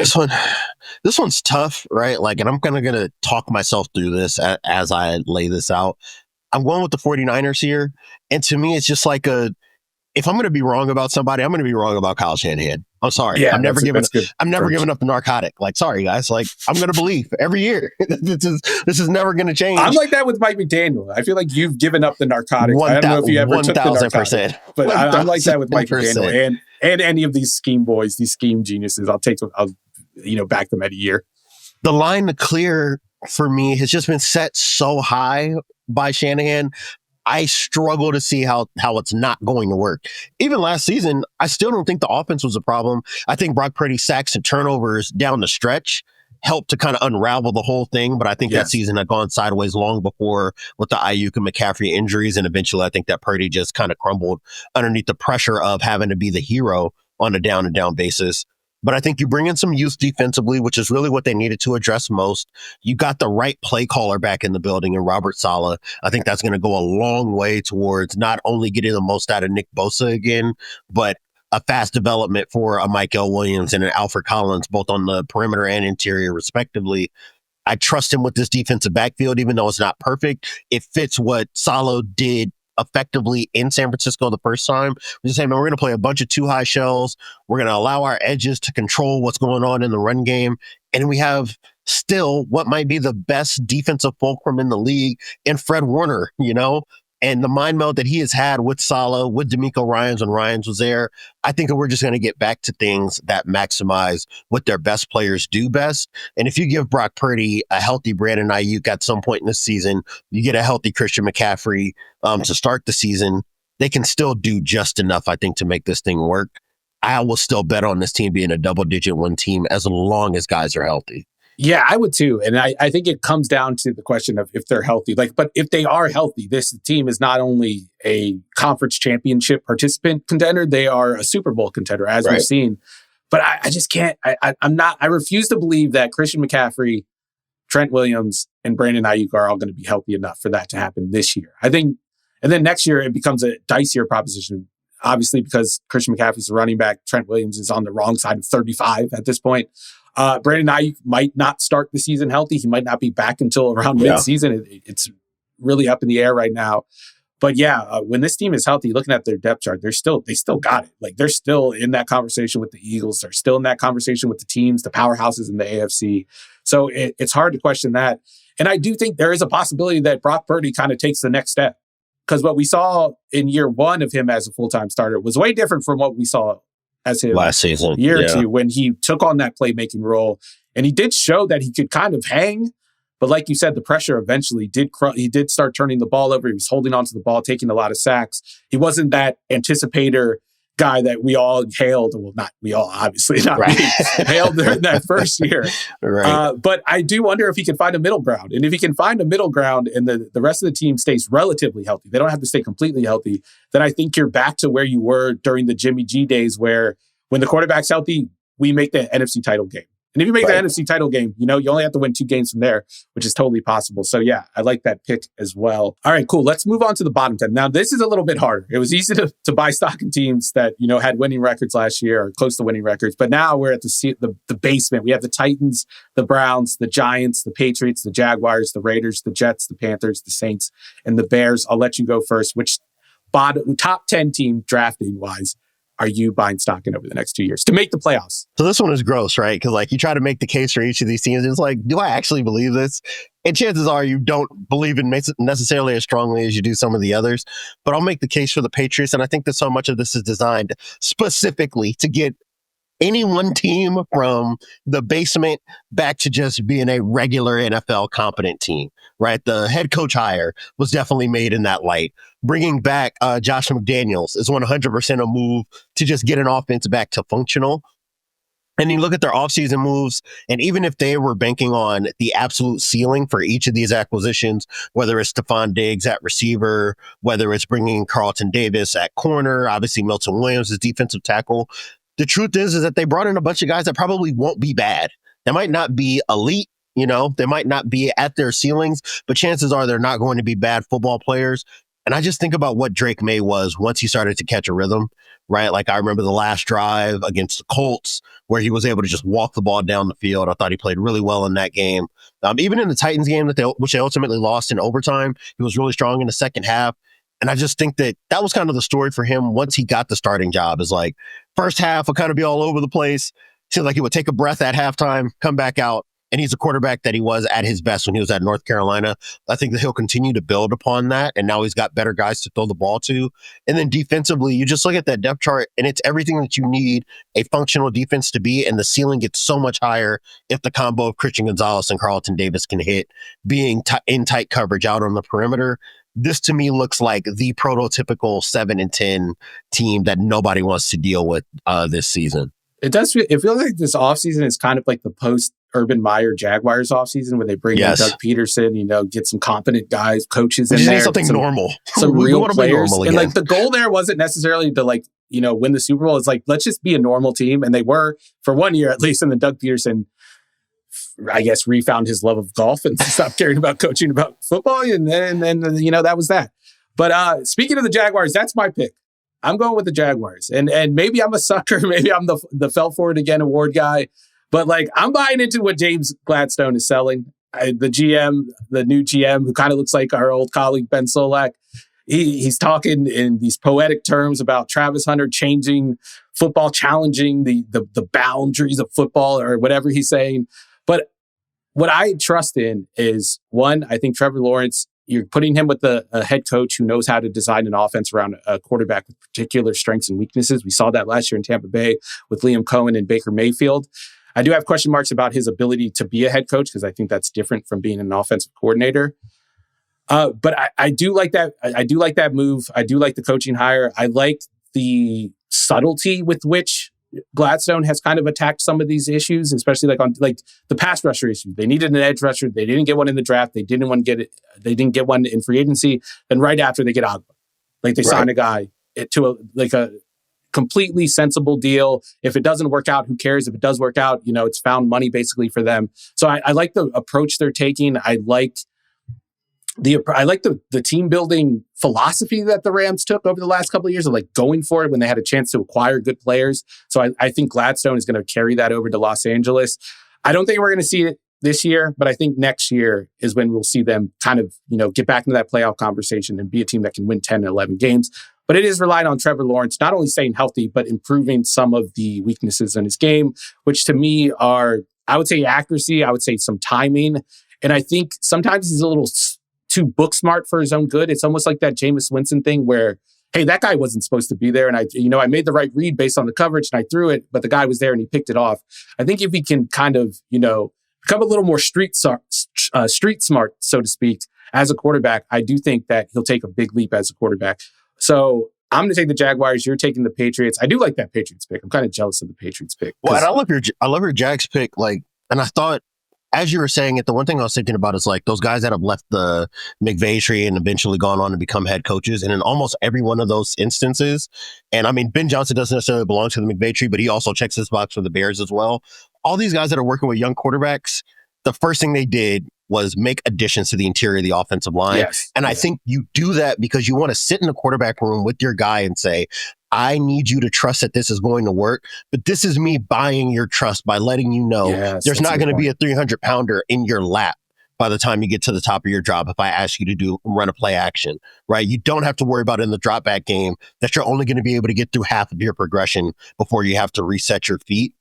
Speaker 3: This one's tough, right? Like, and I'm kind of going to talk myself through this as I lay this out. I'm going with the 49ers here. And to me, it's just like if I'm going to be wrong about somebody, I'm going to be wrong about Kyle Shanahan. I'm sorry.
Speaker 2: Yeah,
Speaker 3: I'm never giving up the narcotic. Like, sorry, guys. Like, I'm going to believe every year. This is never going to change.
Speaker 2: I'm like that with Mike McDaniel. I feel like you've given up the narcotics. I don't know if you ever took the narcotic. But I'm like that with Mike McDaniel and any of these scheme boys, these scheme geniuses. I'll back them at a year.
Speaker 3: The line to clear for me has just been set so high by Shanahan. I struggle to see how it's not going to work. Even last season, I still don't think the offense was a problem. I think Brock Purdy's sacks and turnovers down the stretch helped to kind of unravel the whole thing. But I think that season had gone sideways long before with the Ayuk and McCaffrey injuries. And eventually, I think that Purdy just kind of crumbled underneath the pressure of having to be the hero on a down-and-down basis. But I think you bring in some youth defensively, which is really what they needed to address most. You got the right play caller back in the building in Robert Saleh. I think that's going to go a long way towards not only getting the most out of Nick Bosa again, but a fast development for a Michael Williams and an Alfred Collins, both on the perimeter and interior, respectively. I trust him with this defensive backfield, even though it's not perfect. It fits what Saleh did effectively in San Francisco the first time. We're just saying, man, we're going to play a bunch of two high shells. We're going to allow our edges to control what's going on in the run game. And we have still what might be the best defensive fulcrum in the league in Fred Warner, and the mind meld that he has had with Saleh, with DeMeco Ryans when Ryans was there. I think that we're just going to get back to things that maximize what their best players do best. And if you give Brock Purdy a healthy Brandon Ayuk at some point in this season, you get a healthy Christian McCaffrey to start the season, they can still do just enough, I think, to make this thing work. I will still bet on this team being a double-digit win team as long as guys are healthy.
Speaker 2: Yeah, I would too. And I think it comes down to the question of if they're healthy. But if they are healthy, this team is not only a conference championship participant contender, they are a Super Bowl contender, as we've seen. But I just can't. I refuse to believe that Christian McCaffrey, Trent Williams, and Brandon Ayuk are all going to be healthy enough for that to happen this year. I think, and then next year it becomes a dicier proposition, obviously, because Christian McCaffrey's the running back. Trent Williams is on the wrong side of 35 at this point. Brandon Ayuk might not start the season healthy. He might not be back until around mid-season. It's really up in the air right now. But yeah, when this team is healthy, looking at their depth chart, they still got it. Like they're still in that conversation with the Eagles. They're still in that conversation with the teams, the powerhouses in the AFC. So it's hard to question that. And I do think there is a possibility that Brock Purdy kind of takes the next step. Because what we saw in year one of him as a full-time starter was way different from what we saw as him
Speaker 3: last season,
Speaker 2: year or two, when he took on that playmaking role. And he did show that he could kind of hang. But like you said, the pressure eventually he did start turning the ball over. He was holding onto the ball, taking a lot of sacks. He wasn't that anticipator guy that we all hailed. Well, not we all, obviously, not me, hailed during that first year.
Speaker 3: Right.
Speaker 2: But I do wonder if he can find a middle ground. And if he can find a middle ground and the rest of the team stays relatively healthy, they don't have to stay completely healthy, then I think you're back to where you were during the Jimmy G days where when the quarterback's healthy, we make the NFC title game. And if you make the NFC title game, you only have to win 2 games from there, which is totally possible. So yeah, I like that pick as well. All right, cool. Let's move on to the bottom 10. Now, this is a little bit harder. It was easy to buy stock in teams that, had winning records last year or close to winning records. But now we're at the basement. We have the Titans, the Browns, the Giants, the Patriots, the Jaguars, the Raiders, the Jets, the Panthers, the Saints, and the Bears. I'll let you go first. Which top 10 team drafting wise are you buying stock in over the next 2 years to make the playoffs?
Speaker 3: So this one is gross, right? Because you try to make the case for each of these teams. It's like, do I actually believe this? And chances are you don't believe it necessarily as strongly as you do some of the others. But I'll make the case for the Patriots. And I think that so much of this is designed specifically to get any one team from the basement back to just being a regular NFL competent team, right? The head coach hire was definitely made in that light. Bringing back Josh McDaniels is 100% a move to just get an offense back to functional. And you look at their offseason moves, and even if they were banking on the absolute ceiling for each of these acquisitions, whether it's Stephon Diggs at receiver, whether it's bringing Carlton Davis at corner, obviously Milton Williams as defensive tackle, the truth is that they brought in a bunch of guys that probably won't be bad. They might not be elite, they might not be at their ceilings, but chances are they're not going to be bad football players. And I just think about what Drake May was once he started to catch a rhythm, right? Like I remember the last drive against the Colts where he was able to just walk the ball down the field. I thought he played really well in that game. Even in the Titans game which they ultimately lost in overtime, he was really strong in the second half. And I just think that was kind of the story for him once he got the starting job. Is like first half will kind of be all over the place. Seems like he would take a breath at halftime, come back out, and he's a quarterback that he was at his best when he was at North Carolina. I think that he'll continue to build upon that. And now he's got better guys to throw the ball to. And then defensively, you just look at that depth chart and it's everything that you need a functional defense to be. And the ceiling gets so much higher if the combo of Christian Gonzalez and Carlton Davis can hit, being in tight coverage out on the perimeter. This to me looks like the prototypical 7-10 team that nobody wants to deal with this season.
Speaker 2: It does. It feels like this offseason is kind of like the post-Urban Meyer Jaguars offseason where they bring in Doug Peterson, get some competent guys, coaches in there.
Speaker 3: Something normal.
Speaker 2: Some real players. And the goal there wasn't necessarily to win the Super Bowl. It's like, let's just be a normal team. And they were for 1 year, at least. And then Doug Peterson, I guess, refound his love of golf and stopped caring about coaching about football. And then that was that. But speaking of the Jaguars, that's my pick. I'm going with the Jaguars. And maybe I'm a sucker. Maybe I'm the fell for it again award guy. But I'm buying into what James Gladstone is selling. The new GM, who kind of looks like our old colleague Ben Solak. He's talking in these poetic terms about Travis Hunter changing football, challenging the boundaries of football or whatever he's saying. But what I trust in is, one, I think Trevor Lawrence, you're putting him with a head coach who knows how to design an offense around a quarterback with particular strengths and weaknesses. We saw that last year in Tampa Bay with Liam Cohen and Baker Mayfield. I do have question marks about his ability to be a head coach because I think that's different from being an offensive coordinator. But I do like that. I do like that move. I do like the coaching hire. I like the subtlety with which Gladstone has kind of attacked some of these issues, especially on the pass rusher issue. They needed an edge rusher. They didn't get one in the draft. They didn't get one in free agency. Then right after they get Agba. They sign a guy to a completely sensible deal. If it doesn't work out, who cares? If it does work out, it's found money basically for them. So I like the approach they're taking. I like the team building philosophy that the Rams took over the last couple of years of going for it when they had a chance to acquire good players. So I think Gladstone is going to carry that over to Los Angeles. I don't think we're going to see it this year, but I think next year is when we'll see them kind of, get back into that playoff conversation and be a team that can win 10 and 11 games. But it is relying on Trevor Lawrence not only staying healthy, but improving some of the weaknesses in his game, which to me are, I would say, accuracy. I would say some timing. And I think sometimes he's a little too book smart for his own good. It's almost like that Jameis Winston thing where, hey, that guy wasn't supposed to be there. And I made the right read based on the coverage and I threw it, but the guy was there and he picked it off. I think if he can kind of, become a little more street smart, so to speak, as a quarterback, I do think that he'll take a big leap as a quarterback. So I'm going to take the Jaguars. You're taking the Patriots. I do like that Patriots pick. I'm kind of jealous of the Patriots pick.
Speaker 3: Well, and I love your Jags pick. And I thought, as you were saying it, the one thing I was thinking about is those guys that have left the McVay tree and eventually gone on to become head coaches. And in almost every one of those instances, and I mean, Ben Johnson doesn't necessarily belong to the McVay tree, but he also checks his box for the Bears as well. All these guys that are working with young quarterbacks, the first thing they did was make additions to the interior of the offensive line.
Speaker 2: Yes.
Speaker 3: And I think you do that because you want to sit in the quarterback room with your guy and say, I need you to trust that this is going to work. But this is me buying your trust by letting you know there's not going to be a 300-pounder in your lap by the time you get to the top of your job if I ask you to run a play action, right? You don't have to worry about in the drop back game that you're only going to be able to get through half of your progression before you have to reset your feet.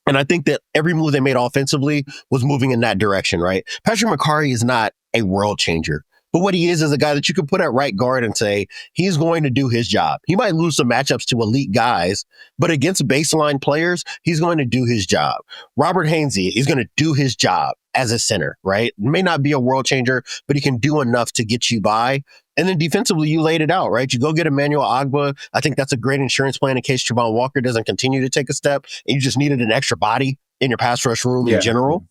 Speaker 3: And I think that every move they made offensively was moving in that direction, right? Patrick McCarry is not a world changer, but what he is a guy that you can put at right guard and say, he's going to do his job. He might lose some matchups to elite guys, but against baseline players, he's going to do his job. Robert Hainsey is going to do his job as a center, right? May not be a world changer, but he can do enough to get you by. And then defensively, you laid it out, right? You go get Emmanuel Ogbah. I think that's a great insurance plan in case Travon Walker doesn't continue to take a step and you just needed an extra body in your pass rush room in general.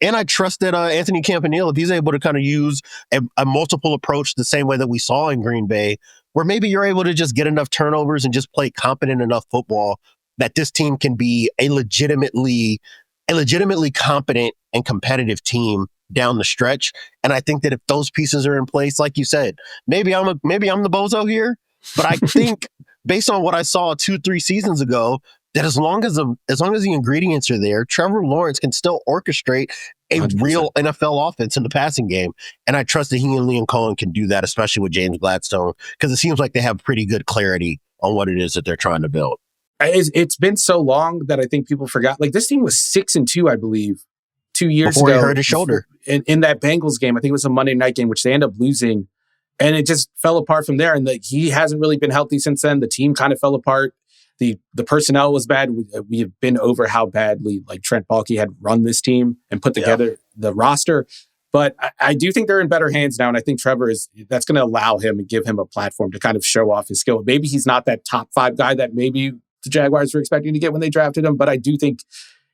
Speaker 3: And I trust that Anthony Campanile, if he's able to kind of use a multiple approach the same way that we saw in Green Bay, where maybe you're able to just get enough turnovers and just play competent enough football that this team can be a legitimately competent and competitive team down the stretch. And I think that if those pieces are in place, like you said, maybe I'm the bozo here, but I think based on what I saw 2-3 seasons ago, that as long as the ingredients are there, Trevor Lawrence can still orchestrate a 100%. Real NFL offense in the passing game. And I trust that he and Liam Cohen can do that, especially with James Gladstone, because it seems like they have pretty good clarity on what it is that they're trying to build.
Speaker 2: It's been so long that I think people forgot. This team was 6-2, I believe, 2 years
Speaker 3: before
Speaker 2: ago.
Speaker 3: He hurt his shoulder.
Speaker 2: In that Bengals game, I think it was a Monday night game, which they ended up losing. And it just fell apart from there. And he hasn't really been healthy since then. The team kind of fell apart. The personnel was bad. We have been over how badly Trent Baalke had run this team and put together the roster. But I do think they're in better hands now. And I think Trevor that's going to allow him and give him a platform to kind of show off his skill. Maybe he's not that top 5 guy that maybe the Jaguars were expecting to get when they drafted him. But I do think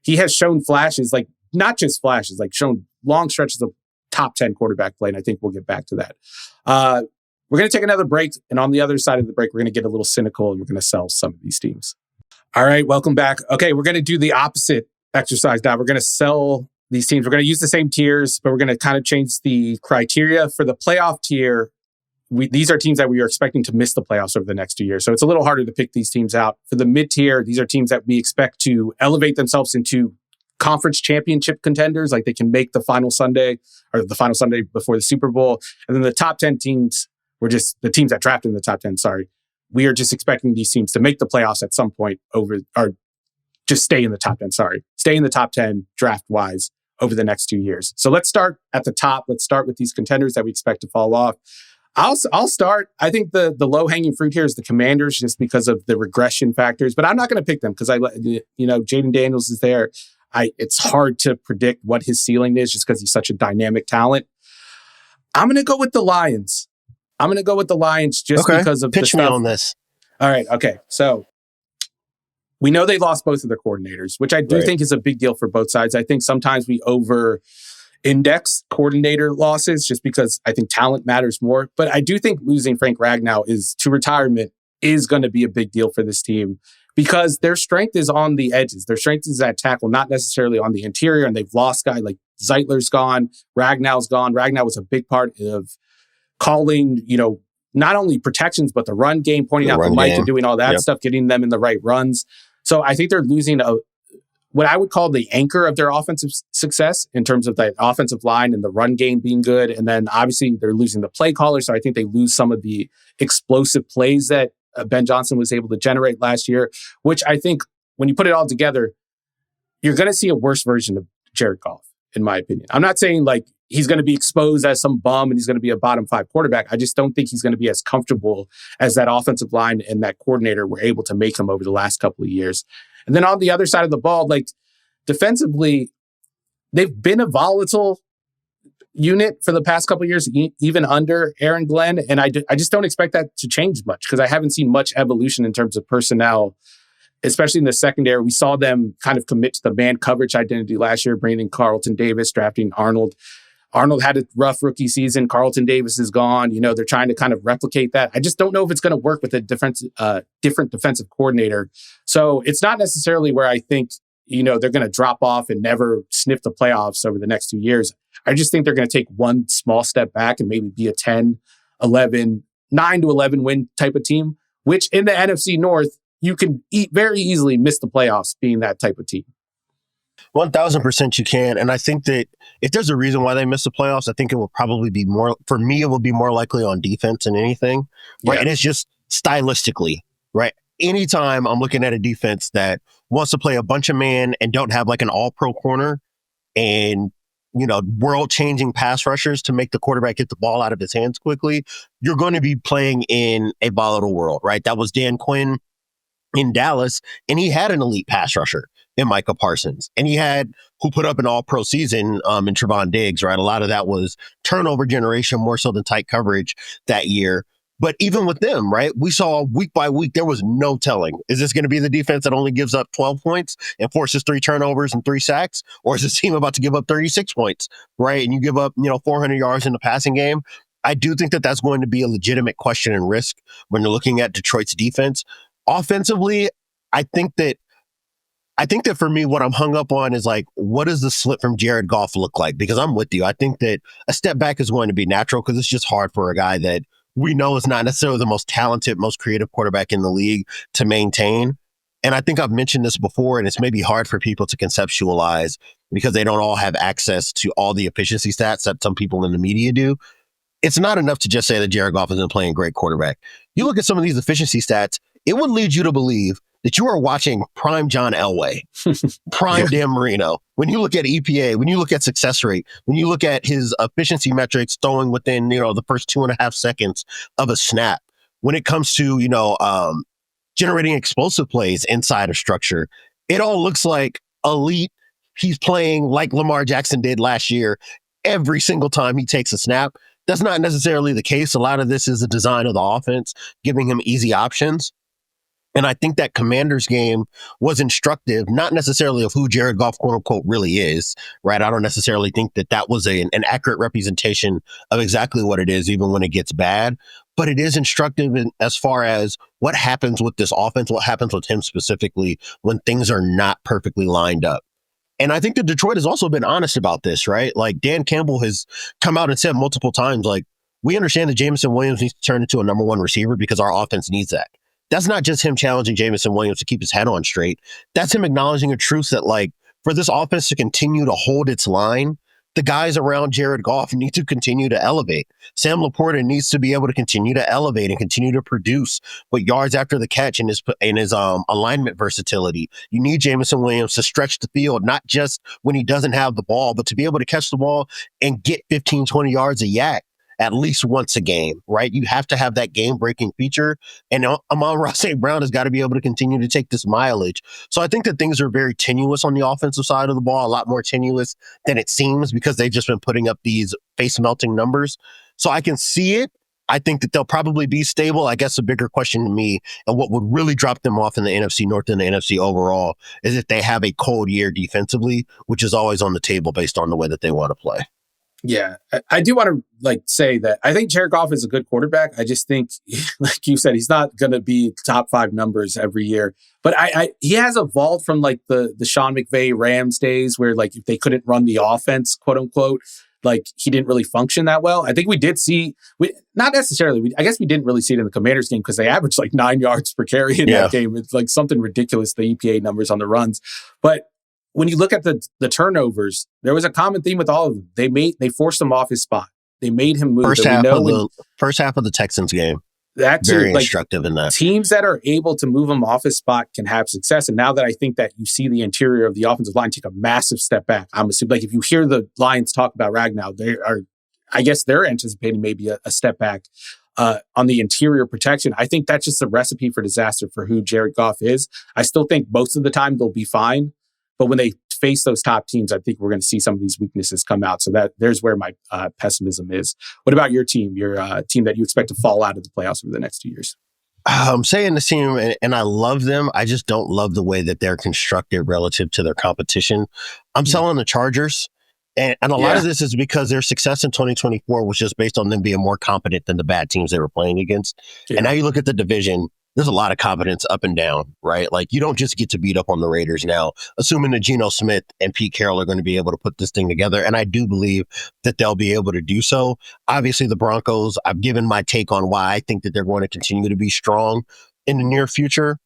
Speaker 2: he has shown flashes, not just flashes, shown long stretches of top 10 quarterback play. And I think we'll get back to that. We're going to take another break. And on the other side of the break, we're going to get a little cynical and we're going to sell some of these teams. All right, welcome back. Okay, we're going to do the opposite exercise now. We're going to sell these teams. We're going to use the same tiers, but we're going to kind of change the criteria. For the playoff tier, these are teams that we are expecting to miss the playoffs over the next 2 years. So it's a little harder to pick these teams out. For the mid-tier, these are teams that we expect to elevate themselves into conference championship contenders, they can make the final Sunday before the Super Bowl. And then the top 10 teams, we're just the teams that drafted in the top 10, we are just expecting these teams to make the playoffs at some point or just stay in the top 10, stay in the top 10 draft-wise over the next 2 years. So let's start at the top. Let's start with these contenders that we expect to fall off. I'll start. I think the low-hanging fruit here is the Commanders just because of the regression factors, but I'm not going to pick them because Jaden Daniels is there. It's hard to predict what his ceiling is just because he's such a dynamic talent. I'm going to go with the Lions. Because of
Speaker 3: pitch me on this.
Speaker 2: All right. Okay. So we know they lost both of their coordinators, which I do think is a big deal for both sides. I think sometimes we over-index coordinator losses just because I think talent matters more. But I do think losing Frank Ragnow to retirement is going to be a big deal for this team because their strength is on the edges. Their strength is at tackle, not necessarily on the interior. And they've lost guys like Zeitler's gone, Ragnow's gone. Ragnow was a big part of calling, not only protections, but the run game, pointing out the mic and doing all that stuff, getting them in the right runs. So I think they're losing what I would call the anchor of their offensive success in terms of the offensive line and the run game being good. And then obviously they're losing the play caller. So I think they lose some of the explosive plays that Ben Johnson was able to generate last year, which I think when you put it all together, you're going to see a worse version of Jared Goff, in my opinion. I'm not saying like he's going to be exposed as some bum and he's going to be a bottom 5 quarterback. I just don't think he's going to be as comfortable as that offensive line and that coordinator were able to make him over the last couple of years. And then on the other side of the ball, like defensively, they've been a volatile unit for the past couple of years, even under Aaron Glenn. And I just don't expect that to change much because I haven't seen much evolution in terms of personnel, especially in the secondary. We saw them kind of commit to the man coverage identity last year, bringing in Carlton Davis, drafting Arnold. Arnold had a rough rookie season. Carlton Davis is gone. You know, they're trying to kind of replicate that. I just don't know if it's going to work with a different defensive coordinator. So it's not necessarily where I think, you know, they're going to drop off and never sniff the playoffs over the next 2 years. I just think they're going to take one small step back and maybe be a 9 to 11 win type of team, which in the NFC North, you can very easily miss the playoffs being that type of team.
Speaker 3: 1,000% you can. And I think that if there's a reason why they miss the playoffs, I think it will probably be more, for me, it will be more likely on defense than anything. Right. Yeah. And it's just stylistically, right? Anytime I'm looking at a defense that wants to play a bunch of man and don't have like an all-pro corner and, you know, world-changing pass rushers to make the quarterback get the ball out of his hands quickly, you're going to be playing in a volatile world, right? That was Dan Quinn in Dallas, and he had an elite pass rusher in Micah Parsons. And he had, who put up an all-pro season in Trevon Diggs, right? A lot of that was turnover generation more so than tight coverage that year. But even with them, right, we saw week by week, there was no telling. Is this going to be the defense that only gives up 12 points and forces 3 turnovers and 3 sacks? Or is this team about to give up 36 points, right? And you give up, 400 yards in the passing game? I do think that that's going to be a legitimate question and risk when you're looking at Detroit's defense. Offensively, I think that for me, what I'm hung up on is like, what does the slip from Jared Goff look like? Because I'm with you. I think that a step back is going to be natural because it's just hard for a guy that we know is not necessarily the most talented, most creative quarterback in the league to maintain. And I think I've mentioned this before, and it's maybe hard for people to conceptualize because they don't all have access to all the efficiency stats that some people in the media do. It's not enough to just say that Jared Goff isn't playing great quarterback. You look at some of these efficiency stats, it would lead you to believe that you are watching prime John Elway, prime Dan Marino. When you look at EPA, when you look at success rate, when you look at his efficiency metrics throwing within, the first 2.5 seconds of a snap, when it comes to, generating explosive plays inside of structure, it all looks like elite. He's playing like Lamar Jackson did last year every single time he takes a snap. That's not necessarily the case. A lot of this is the design of the offense, giving him easy options. And I think that Commanders game was instructive, not necessarily of who Jared Goff, quote unquote, really is, right? I don't necessarily think that that was an accurate representation of exactly what it is, even when it gets bad. But it is instructive as far as what happens with this offense, what happens with him specifically when things are not perfectly lined up. And I think that Detroit has also been honest about this, right? Like Dan Campbell has come out and said multiple times, like, we understand that Jameson Williams needs to turn into a number 1 receiver because our offense needs that. That's not just him challenging Jameson Williams to keep his head on straight. That's him acknowledging a truth that, like, for this offense to continue to hold its line, the guys around Jared Goff need to continue to elevate. Sam Laporta needs to be able to continue to elevate and continue to produce with yards after the catch and his alignment versatility. You need Jameson Williams to stretch the field, not just when he doesn't have the ball, but to be able to catch the ball and get 15, 20 yards a yak at least once a game, right? You have to have that game-breaking feature. And Amon-Ra St. Brown has got to be able to continue to take this mileage. So I think that things are very tenuous on the offensive side of the ball, a lot more tenuous than it seems because they've just been putting up these face-melting numbers. So I can see it. I think that they'll probably be stable. I guess the bigger question to me and what would really drop them off in the NFC North and the NFC overall is if they have a cold year defensively, which is always on the table based on the way that they want to play.
Speaker 2: Yeah, I do want to say that I think Jared Goff is a good quarterback. I just think, like you said, he's not going to be top 5 numbers every year. But he has evolved from like the Sean McVay Rams days where like if they couldn't run the offense, quote unquote, like he didn't really function that well. I think we did see, not necessarily, I guess we didn't really see it in the Commanders game because they averaged like 9 yards per carry in that game. It's like something ridiculous, the EPA numbers on the runs. But when you look at the turnovers, there was a common theme with all of them. They forced him off his spot. They made him move.
Speaker 3: First half of the Texans game.
Speaker 2: That's
Speaker 3: very instructive in that.
Speaker 2: Teams that are able to move him off his spot can have success. And now that I think that you see the interior of the offensive line take a massive step back, I'm assuming, like, if you hear the Lions talk about Ragnow, I guess they're anticipating maybe a step back on the interior protection. I think that's just a recipe for disaster for who Jared Goff is. I still think most of the time they'll be fine, but when they face those top teams, I think we're going to see some of these weaknesses come out. So there's where my pessimism is. What about your team, team that you expect to fall out of the playoffs over the next 2 years?
Speaker 3: I'm saying the team, and I love them. I just don't love the way that they're constructed relative to their competition. I'm selling the Chargers. And a lot of this is because their success in 2024 was just based on them being more competent than the bad teams they were playing against. Yeah. And now you look at the division, there's a lot of competence up and down, right? Like, you don't just get to beat up on the Raiders now, assuming that Geno Smith and Pete Carroll are going to be able to put this thing together. And I do believe that they'll be able to do so. Obviously, the Broncos, I've given my take on why I think that they're going to continue to be strong in the near future.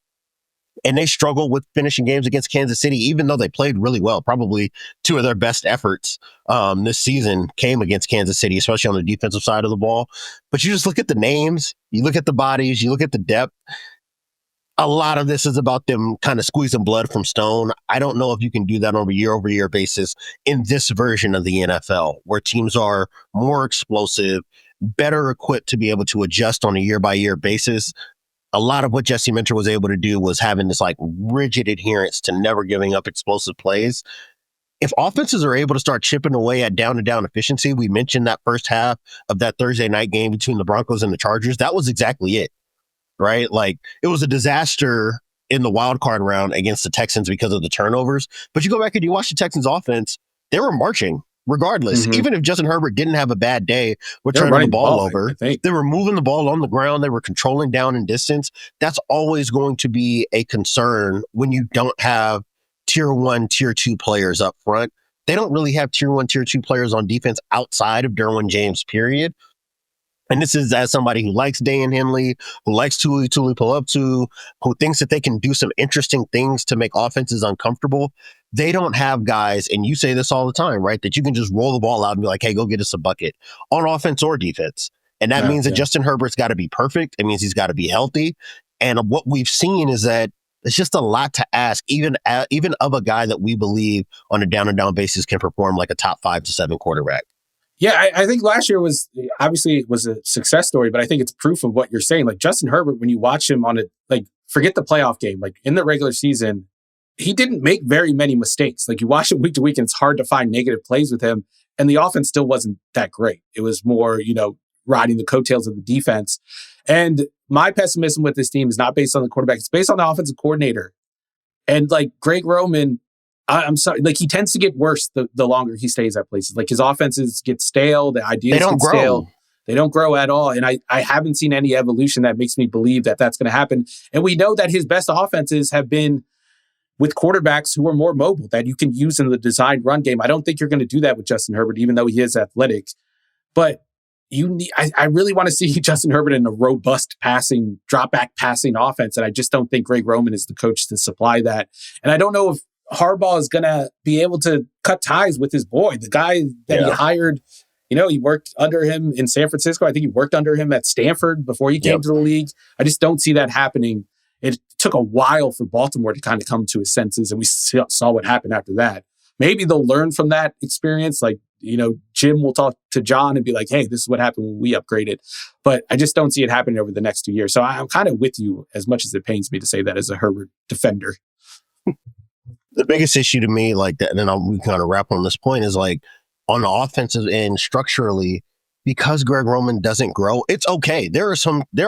Speaker 3: And they struggle with finishing games against Kansas City, even though they played really well. Probably two of their best efforts this season came against Kansas City, especially on the defensive side of the ball. But you just look at the names, you look at the bodies, you look at the depth. A lot of this is about them kind of squeezing blood from stone. I don't know if you can do that on a year-over-year basis in this version of the NFL, where teams are more explosive, better equipped to be able to adjust on a year-by-year basis. A lot of what Jesse Minter was able to do was having this like rigid adherence to never giving up explosive plays. If offenses are able to start chipping away at down-to-down efficiency, we mentioned that first half of that Thursday night game between the Broncos and the Chargers. That was exactly it, right? Like, it was a disaster in the wild card round against the Texans because of the turnovers. But you go back and you watch the Texans offense, they were marching. Regardless, even if Justin Herbert didn't have a bad day with turning the ball over, they were moving the ball on the ground. They were controlling down and distance. That's always going to be a concern when you don't have tier 1, tier 2 players up front. They don't really have tier 1, tier 2 players on defense outside of Derwin James, period. And this is as somebody who likes Dan Henley, who likes Tuli Tuipulotu, who thinks that they can do some interesting things to make offenses uncomfortable. They don't have guys, and you say this all the time, right, that you can just roll the ball out and be like, hey, go get us a bucket on offense or defense. And that means that Justin Herbert's got to be perfect. It means he's got to be healthy. And what we've seen is that it's just a lot to ask, even of a guy that we believe on a down-and-down basis can perform like a top 5 to 7 quarterback.
Speaker 2: Yeah, I think last year was obviously a success story, but I think it's proof of what you're saying. Like, Justin Herbert, when you watch him on it, like, forget the playoff game, like in the regular season, he didn't make very many mistakes. Like, you watch him week to week and it's hard to find negative plays with him. And the offense still wasn't that great. It was more, riding the coattails of the defense. And my pessimism with this team is not based on the quarterback. It's based on the offensive coordinator. And like Greg Roman, I'm sorry, like, he tends to get worse the longer he stays at places. Like, his offenses get stale. The ideas get stale. They don't grow at all. And I haven't seen any evolution that makes me believe that that's going to happen. And we know that his best offenses have been with quarterbacks who are more mobile, that you can use in the designed run game. I don't think you're going to do that with Justin Herbert, even though he is athletic. But I really want to see Justin Herbert in a robust passing, drop-back passing offense. And I just don't think Greg Roman is the coach to supply that. And I don't know if Harbaugh is going to be able to cut ties with his boy, the guy that he hired. He worked under him in San Francisco. I think he worked under him at Stanford before he came to the league. I just don't see that happening. It took a while for Baltimore to kind of come to his senses, and we saw what happened after that. Maybe they'll learn from that experience. Like, Jim will talk to John and be like, hey, this is what happened when we upgraded. But I just don't see it happening over the next 2 years. So I'm kind of with you, as much as it pains me to say that as a Herbert defender.
Speaker 3: The biggest issue to me, like that, and then we kind of wrap on this point, is like on the offensive end structurally, because Greg Roman doesn't grow, it's okay. There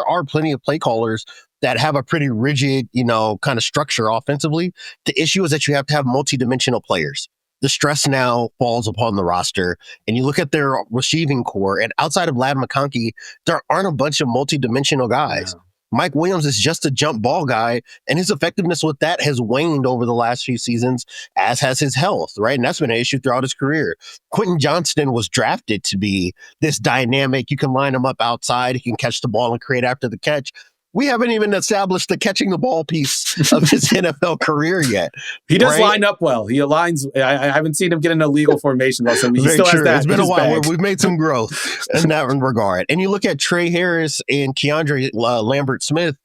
Speaker 3: are plenty of play callers that have a pretty rigid, kind of structure offensively. The issue is that you have to have multi-dimensional players. The stress now falls upon the roster, and you look at their receiving core, and outside of Ladd McConkey, there aren't a bunch of multi-dimensional guys. No. Mike Williams is just a jump ball guy, and his effectiveness with that has waned over the last few seasons, as has his health, right? And that's been an issue throughout his career. Quentin Johnston was drafted to be this dynamic. You can line him up outside. He can catch the ball and create after the catch. We haven't even established the catching the ball piece of his NFL career yet.
Speaker 2: He does line up well. He aligns. I haven't seen him get an illegal formation well, so he still has that.
Speaker 3: It's been a while. We've made some growth in that regard. And you look at Trey Harris and Keandre Lambert-Smith,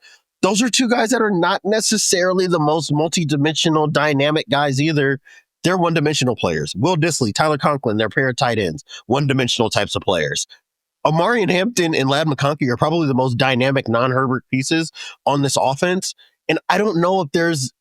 Speaker 3: those are two guys that are not necessarily the most multidimensional, dynamic guys either. They're one-dimensional players. Will Dissly, Tyler Conklin, they're pair of tight ends, one-dimensional types of players. Omarion Hampton and Ladd McConkey are probably the most dynamic non-Herbert pieces on this offense. And I don't know if there's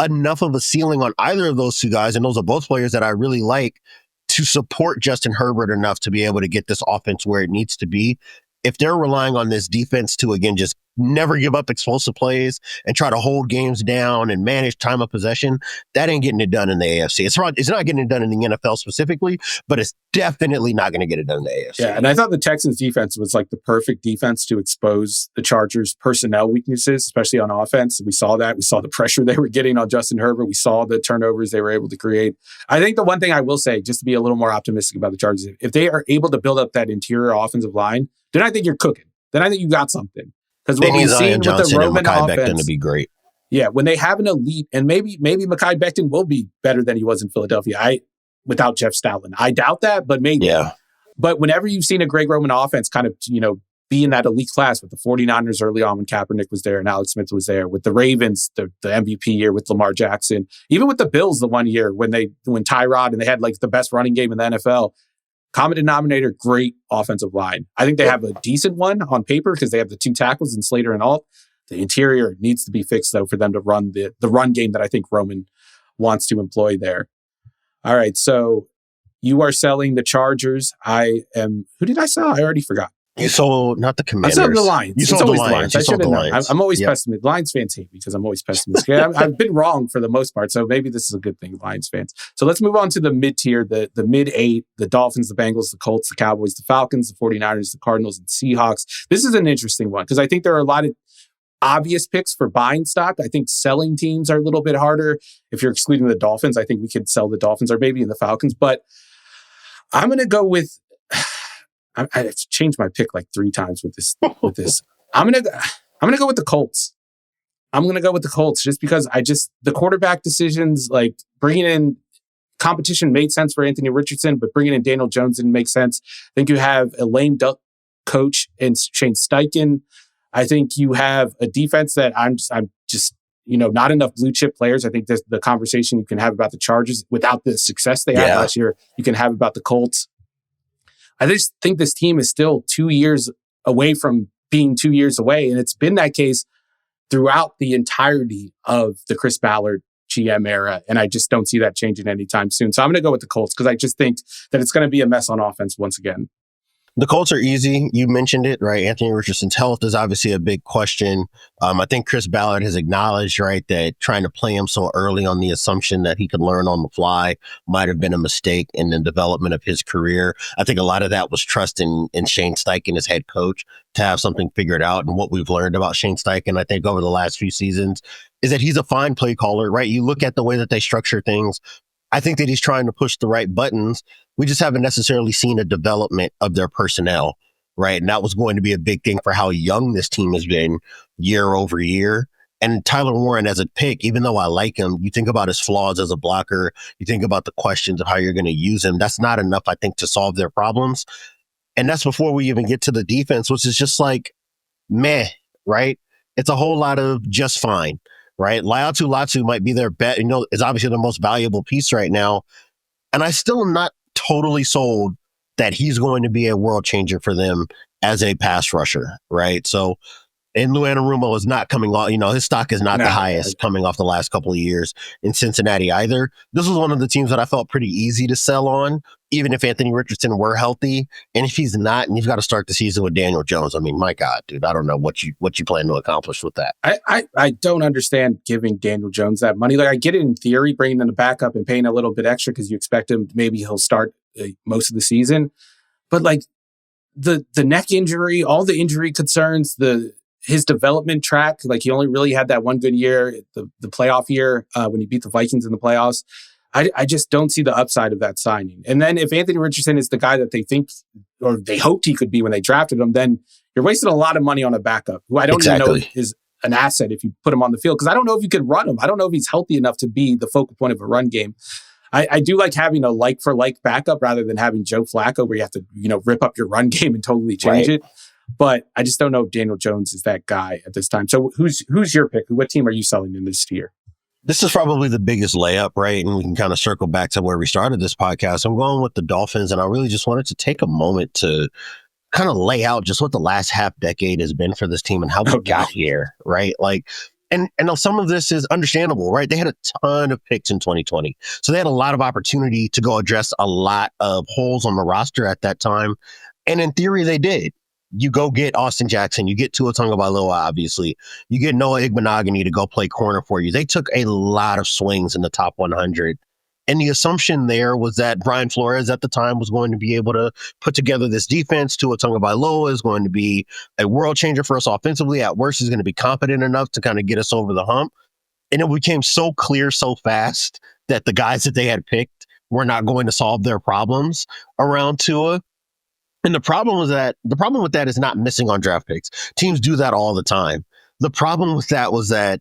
Speaker 3: enough of a ceiling on either of those two guys, and those are both players that I really like, to support Justin Herbert enough to be able to get this offense where it needs to be. If they're relying on this defense to, again, just never give up explosive plays and try to hold games down and manage time of possession, that ain't getting it done in the AFC. It's not getting it done in the NFL specifically, but it's definitely not going to get it done in the AFC.
Speaker 2: Yeah, and I thought the Texans defense was like the perfect defense to expose the Chargers' personnel weaknesses, especially on offense. We saw that. We saw the pressure they were getting on Justin Herbert. We saw the turnovers they were able to create. I think the one thing I will say, just to be a little more optimistic about the Chargers, if they are able to build up that interior offensive line, then I think you're cooking. Then I think you got something. Because what we've seen with the Roman offense,
Speaker 3: to be great.
Speaker 2: Yeah, when they have an elite, and maybe Mekhi Becton will be better than he was in Philadelphia. Without Jeff Stoutland, I doubt that, but maybe. Yeah. But whenever you've seen a Greg Roman offense kind of be in that elite class with the 49ers early on when Kaepernick was there and Alex Smith was there, with the Ravens, the MVP year with Lamar Jackson, even with the Bills the one year when Tyrod and they had like the best running game in the NFL. Common denominator, great offensive line. I think they have a decent one on paper because they have the two tackles in Slater and Alt. The interior needs to be fixed, though, for them to run the run game that I think Roman wants to employ there. All right, so you are selling the Chargers. Who did I sell? I already forgot.
Speaker 3: You sold not the Commanders.
Speaker 2: I sold the Lions.
Speaker 3: You sold the Lions.
Speaker 2: I should have known. I'm always pessimistic. Lions fans hate me because I'm always pessimistic. I've been wrong for the most part, so maybe this is a good thing, Lions fans. So let's move on to the mid-tier, the mid-8, the Dolphins, the Bengals, the Colts, the Cowboys, the Falcons, the 49ers, the Cardinals, and Seahawks. This is an interesting one because I think there are a lot of obvious picks for buying stock. I think selling teams are a little bit harder. If you're excluding the Dolphins, I think we could sell the Dolphins or maybe in the Falcons. But I'm going to go with... I changed my pick like 3 times with this. I'm gonna go with the Colts. I'm gonna go with the Colts just because the quarterback decisions, like bringing in competition made sense for Anthony Richardson, but bringing in Daniel Jones didn't make sense. I think you have a lame duck coach in Shane Steichen. I think you have a defense that I'm just not enough blue chip players. I think the conversation you can have about the Chargers without the success they had last year, you can have about the Colts. I just think this team is still 2 years away from being 2 years away. And it's been that case throughout the entirety of the Chris Ballard GM era. And I just don't see that changing anytime soon. So I'm going to go with the Colts because I just think that it's going to be a mess on offense once again.
Speaker 3: The Colts are easy. You mentioned it, right? Anthony Richardson's health is obviously a big question. I think Chris Ballard has acknowledged, right, that trying to play him so early on the assumption that he could learn on the fly might have been a mistake in the development of his career. I think a lot of that was trust in Shane Steichen as head coach to have something figured out. And what we've learned about Shane Steichen, I think, over the last few seasons is that he's a fine play caller, right? You look at the way that they structure things. I think that he's trying to push the right buttons. We just haven't necessarily seen a development of their personnel, right? And that was going to be a big thing for how young this team has been year over year. And Tyler Warren as a pick, even though I like him, you think about his flaws as a blocker, you think about the questions of how you're going to use him. That's not enough, I think, to solve their problems. And that's before we even get to the defense, which is just like, meh, right? It's a whole lot of just fine. Right? Latu might be their bet, is obviously the most valuable piece right now. And I still am not totally sold that he's going to be a world changer for them as a pass rusher, right? So, and Lou Anarumo is not coming off, his stock is not the highest coming off the last couple of years in Cincinnati either. This was one of the teams that I felt pretty easy to sell on, even if Anthony Richardson were healthy. And if he's not, and you've got to start the season with Daniel Jones, I mean, my God, dude, I don't know what you plan to accomplish with that.
Speaker 2: I don't understand giving Daniel Jones that money. Like, I get it in theory, bringing in a backup and paying a little bit extra because you expect him, maybe he'll start most of the season. But like the neck injury, all the injury concerns, his development track, like he only really had that one good year, the playoff year when he beat the Vikings in the playoffs. I just don't see the upside of that signing. And then if Anthony Richardson is the guy that they think or they hoped he could be when they drafted him, then you're wasting a lot of money on a backup who I don't even know is an asset if you put him on the field, because I don't know if you could run him. I don't know if he's healthy enough to be the focal point of a run game. I do like having a like-for-like backup rather than having Joe Flacco where you have to, rip up your run game and totally change it. But I just don't know if Daniel Jones is that guy at this time. So who's your pick? What team are you selling in this year?
Speaker 3: This is probably the biggest layup, right? And we can kind of circle back to where we started this podcast. I'm going with the Dolphins, and I really just wanted to take a moment to kind of lay out just what the last half decade has been for this team and how we got here, right? And some of this is understandable, right? They had a ton of picks in 2020. So they had a lot of opportunity to go address a lot of holes on the roster at that time. And in theory, they did. You go get Austin Jackson, you get Tua Tagovailoa, obviously. You get Noah Igbenogany to go play corner for you. They took a lot of swings in the top 100. And the assumption there was that Brian Flores at the time was going to be able to put together this defense. Tua Tagovailoa is going to be a world changer for us offensively. At worst, he's going to be competent enough to kind of get us over the hump. And it became so clear so fast that the guys that they had picked were not going to solve their problems around Tua. And the problem with that is not missing on draft picks. Teams do that all the time. The problem with that was that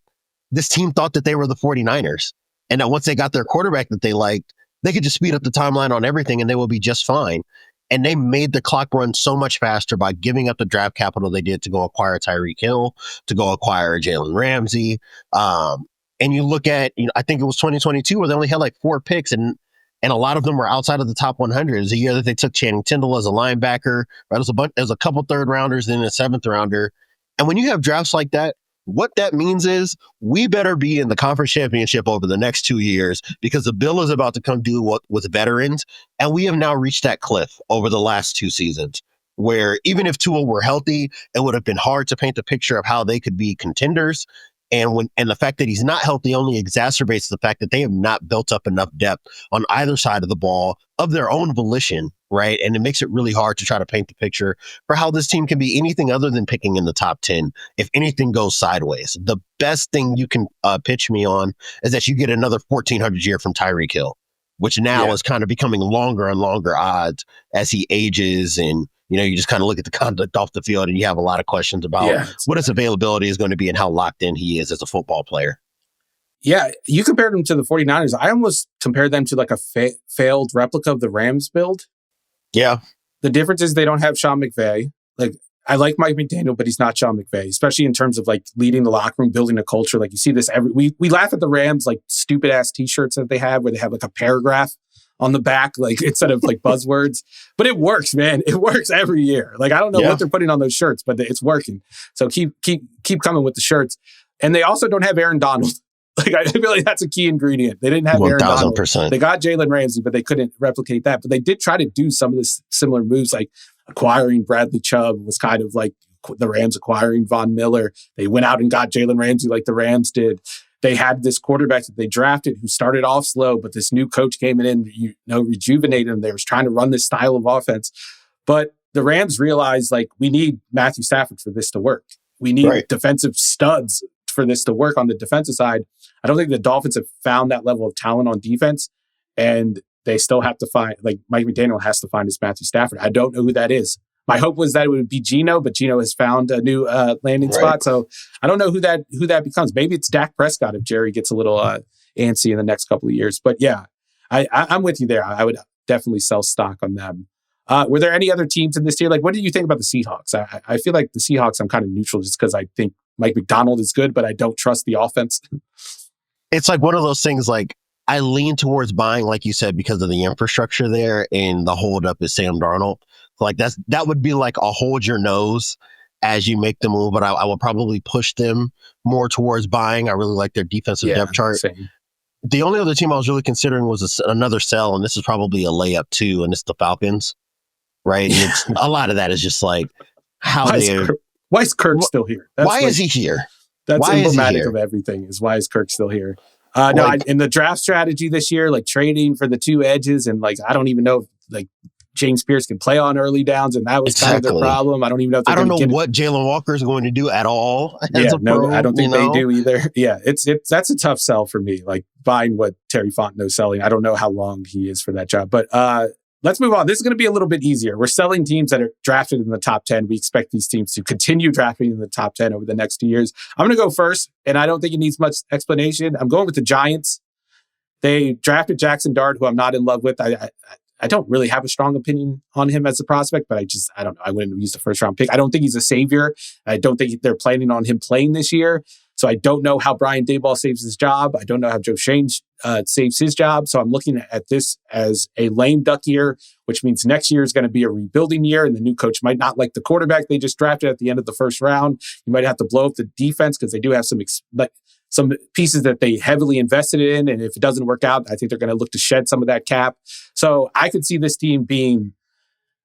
Speaker 3: this team thought that they were the 49ers. And that once they got their quarterback that they liked, they could just speed up the timeline on everything and they will be just fine. And they made the clock run so much faster by giving up the draft capital they did to go acquire Tyreek Hill, to go acquire Jalen Ramsey. And you look at, I think it was 2022 where they only had like 4 picks and a lot of them were outside of the top 100. It was a year that they took Channing Tindall as a linebacker. Right? There was a couple third rounders, then a 7th rounder. And when you have drafts like that, what that means is we better be in the conference championship over the next 2 years because the bill is about to come due with veterans. And we have now reached that cliff over the last 2 seasons where even if Tua were healthy, it would have been hard to paint the picture of how they could be contenders. And the fact that he's not healthy only exacerbates the fact that they have not built up enough depth on either side of the ball of their own volition, right? And it makes it really hard to try to paint the picture for how this team can be anything other than picking in the top 10 if anything goes sideways. The best thing you can pitch me on is that you get another 1,400 year from Tyreek Hill, which now is kind of becoming longer and longer odds as he ages. And you just kind of look at the conduct off the field and you have a lot of questions about what his availability is going to be and how locked in he is as a football player.
Speaker 2: Yeah, you compared him to the 49ers. I almost compared them to like a failed replica of the Rams build. Yeah. The difference is they don't have Sean McVay. Like, I like Mike McDaniel, but he's not Sean McVay, especially in terms of like leading the locker room, building a culture. Like you see this we laugh at the Rams, like stupid ass t-shirts that they have where they have like a paragraph on the back, like instead of like buzzwords, but it works, man. It works every year. Like, I don't know what they're putting on those shirts, but it's working. So keep coming with the shirts. And they also don't have Aaron Donald. Like, I feel like that's a key ingredient. They didn't have
Speaker 3: 1,000%.
Speaker 2: Aaron Donald. They got Jalen Ramsey, but they couldn't replicate that. But they did try to do some of the similar moves, like acquiring Bradley Chubb was kind of like the Rams acquiring Von Miller. They went out and got Jalen Ramsey like the Rams did. They had this quarterback that they drafted who started off slow, but this new coach came in, rejuvenated him. They was trying to run this style of offense. But the Rams realized, like, we need Matthew Stafford for this to work. We need defensive studs for this to work on the defensive side. I don't think the Dolphins have found that level of talent on defense, and they still have to find, like, Mike McDaniel has to find his Matthew Stafford. I don't know who that is. My hope was that it would be Geno, but Geno has found a new landing spot. So I don't know who that becomes. Maybe it's Dak Prescott if Jerry gets a little antsy in the next couple of years. But yeah, I'm with you there. I would definitely sell stock on them. Were there any other teams in this tier? Like, what did you think about the Seahawks? I feel like the Seahawks, I'm kind of neutral just because I think Mike McDonald is good, but I don't trust the offense.
Speaker 3: It's like one of those things, like, I lean towards buying, like you said, because of the infrastructure there, and the holdup is Sam Darnold. Like, that would be like a hold your nose as you make the move, but I will probably push them more towards buying. I really like their defensive depth chart.
Speaker 2: Same.
Speaker 3: The only other team I was really considering was another sell, and this is probably a layup too, and it's the Falcons, right? And it's a lot of that is just like how
Speaker 2: why is Kirk still here?
Speaker 3: Why is he here?
Speaker 2: That's emblematic of everything. Is why is Kirk still here? In the draft strategy this year, like trading for the 2 edges, and like I don't even know if like James Pierce can play on early downs, and that was kind of their problem. I don't even know if
Speaker 3: I don't know what Jalen Walker is going to do at all.
Speaker 2: I don't think they do either. Yeah, that's a tough sell for me. Like buying what Terry Fontenot's selling. I don't know how long he is for that job, but Let's move on. This is going to be a little bit easier. We're selling teams that are drafted in the top 10. We expect these teams to continue drafting in the top 10 over the next 2 years. I'm going to go first, and I don't think it needs much explanation. I'm going with the Giants. They drafted Jackson Dart, who I'm not in love with. I don't really have a strong opinion on him as a prospect, but I don't know. I wouldn't use the first round pick. I don't think he's a savior. I don't think they're planning on him playing this year. So I don't know how Brian Daboll saves his job. I don't know how Joe Schoen saves his job. So I'm looking at this as a lame duck year, which means next year is going to be a rebuilding year. And the new coach might not like the quarterback they just drafted at the end of the first round. You might have to blow up the defense because they do have some pieces that they heavily invested in. And if it doesn't work out, I think they're going to look to shed some of that cap. So I could see this team being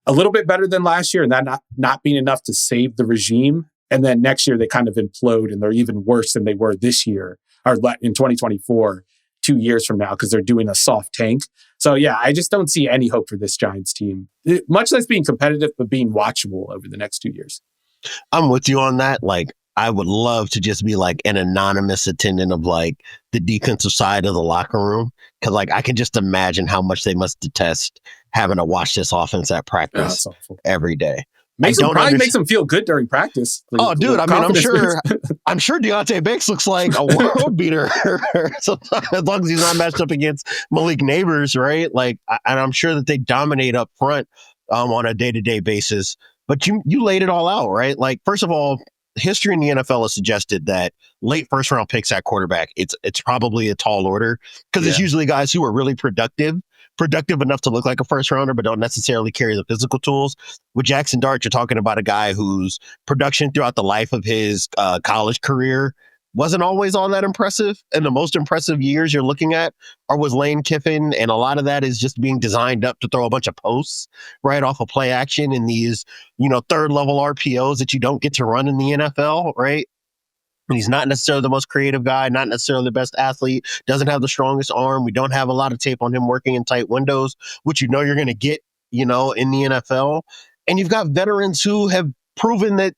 Speaker 2: a little bit better than last year and that not being enough to save the regime. And then next year they kind of implode and they're even worse than they were this year or in 2024, 2 years from now, because they're doing a soft tank. So yeah, I just don't see any hope for this Giants team, much less being competitive, but being watchable over the next 2 years.
Speaker 3: I'm with you on that. Like, I would love to just be like an anonymous attendant of like the defensive side of the locker room. Cause like I can just imagine how much they must detest having to watch this offense at practice every day.
Speaker 2: Makes them feel good during practice.
Speaker 3: Oh, dude! I mean, I'm sure Diante Banks looks like a world beater. So as long as he's not matched up against Malik Neighbors, right? Like, and I'm sure that they dominate up front on a day-to-day basis. But you laid it all out, right? Like, first of all, history in the NFL has suggested that late first-round picks at quarterback, it's probably a tall order because it's usually guys who are really productive enough to look like a first rounder, but don't necessarily carry the physical tools. With Jackson Dart, you're talking about a guy whose production throughout the life of his college career wasn't always all that impressive. And the most impressive years you're looking at are with Lane Kiffin. And a lot of that is just being designed up to throw a bunch of posts right off of play action in these, third level RPOs that you don't get to run in the NFL, right? And he's not necessarily the most creative guy, not necessarily the best athlete, doesn't have the strongest arm. We don't have a lot of tape on him working in tight windows, which you're going to get, in the NFL. And you've got veterans who have proven that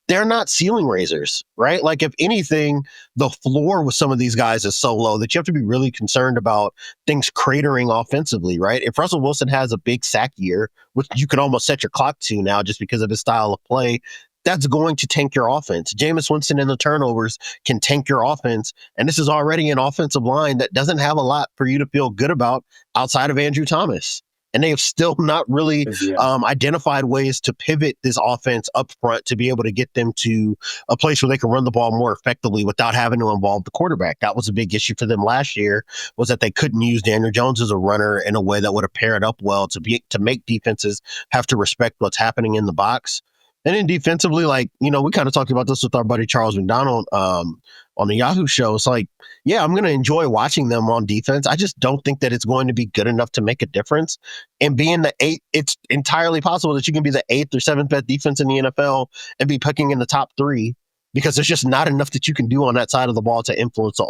Speaker 3: they're not ceiling raisers, right? Like, if anything, the floor with some of these guys is so low that you have to be really concerned about things cratering offensively, right? If Russell Wilson has a big sack year, which you can almost set your clock to now just because of his style of play, that's going to tank your offense. Jameis Winston and the turnovers can tank your offense. And this is already an offensive line that doesn't have a lot for you to feel good about outside of Andrew Thomas. And they have still not really identified ways to pivot this offense up front to be able to get them to a place where they can run the ball more effectively without having to involve the quarterback. That was a big issue for them last year, was that they couldn't use Daniel Jones as a runner in a way that would have paired up well to make defenses have to respect what's happening in the box. And then defensively, like, we kind of talked about this with our buddy Charles McDonald on the Yahoo show. It's like, yeah, I'm going to enjoy watching them on defense. I just don't think that it's going to be good enough to make a difference. And being the eighth, it's entirely possible that you can be the 8th or 7th best defense in the NFL and be picking in the top 3 because there's just not enough that you can do on that side of the ball to influence the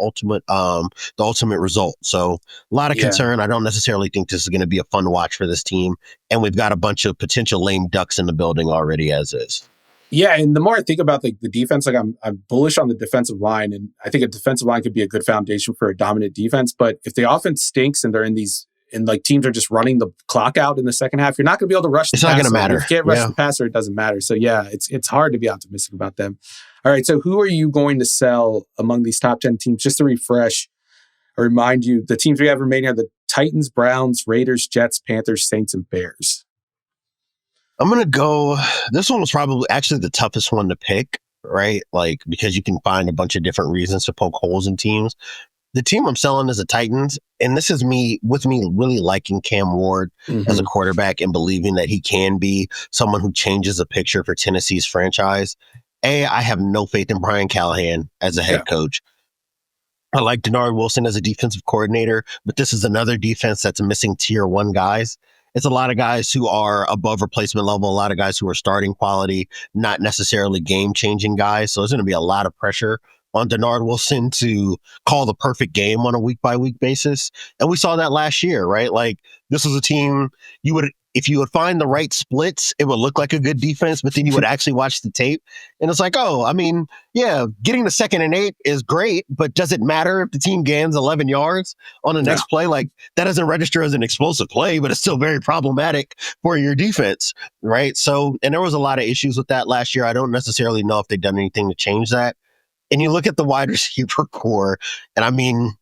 Speaker 3: ultimate result. So a lot of concern. I don't necessarily think this is going to be a fun watch for this team. And we've got a bunch of potential lame ducks in the building already as is.
Speaker 2: Yeah, and the more I think about the defense, like I'm bullish on the defensive line, and I think a defensive line could be a good foundation for a dominant defense. But if the offense stinks and they're like teams are just running the clock out in the second half, you're not going to be able to rush the passer. It's not going to matter. If you can't rush the passer, it doesn't matter. So yeah, it's hard to be optimistic about them. All right, so who are you going to sell among these top 10 teams? Just to refresh or remind you, the teams we have remaining are the Titans, Browns, Raiders, Jets, Panthers, Saints, and Bears.
Speaker 3: I'm going to go, this one was probably actually the toughest one to pick, right? Like, because you can find a bunch of different reasons to poke holes in teams. The team I'm selling is the Titans, and this is me really liking Cam Ward as a quarterback and believing that he can be someone who changes the picture for Tennessee's franchise. I have no faith in Brian Callahan as a head coach. I like Denard Wilson as a defensive coordinator, but this is another defense that's missing tier 1 guys. It's a lot of guys who are above replacement level, a lot of guys who are starting quality, not necessarily game-changing guys. So there's going to be a lot of pressure on Denard Wilson to call the perfect game on a week-by-week basis. And we saw that last year, right? Like, this was a team if you would find the right splits, it would look like a good defense, but then you would actually watch the tape. And it's like, oh, I mean, yeah, getting the 2nd and 8 is great, but does it matter if the team gains 11 yards on the next play? Like, that doesn't register as an explosive play, but it's still very problematic for your defense, right? So, and there was a lot of issues with that last year. I don't necessarily know if they've done anything to change that. And you look at the wide receiver core, and I mean,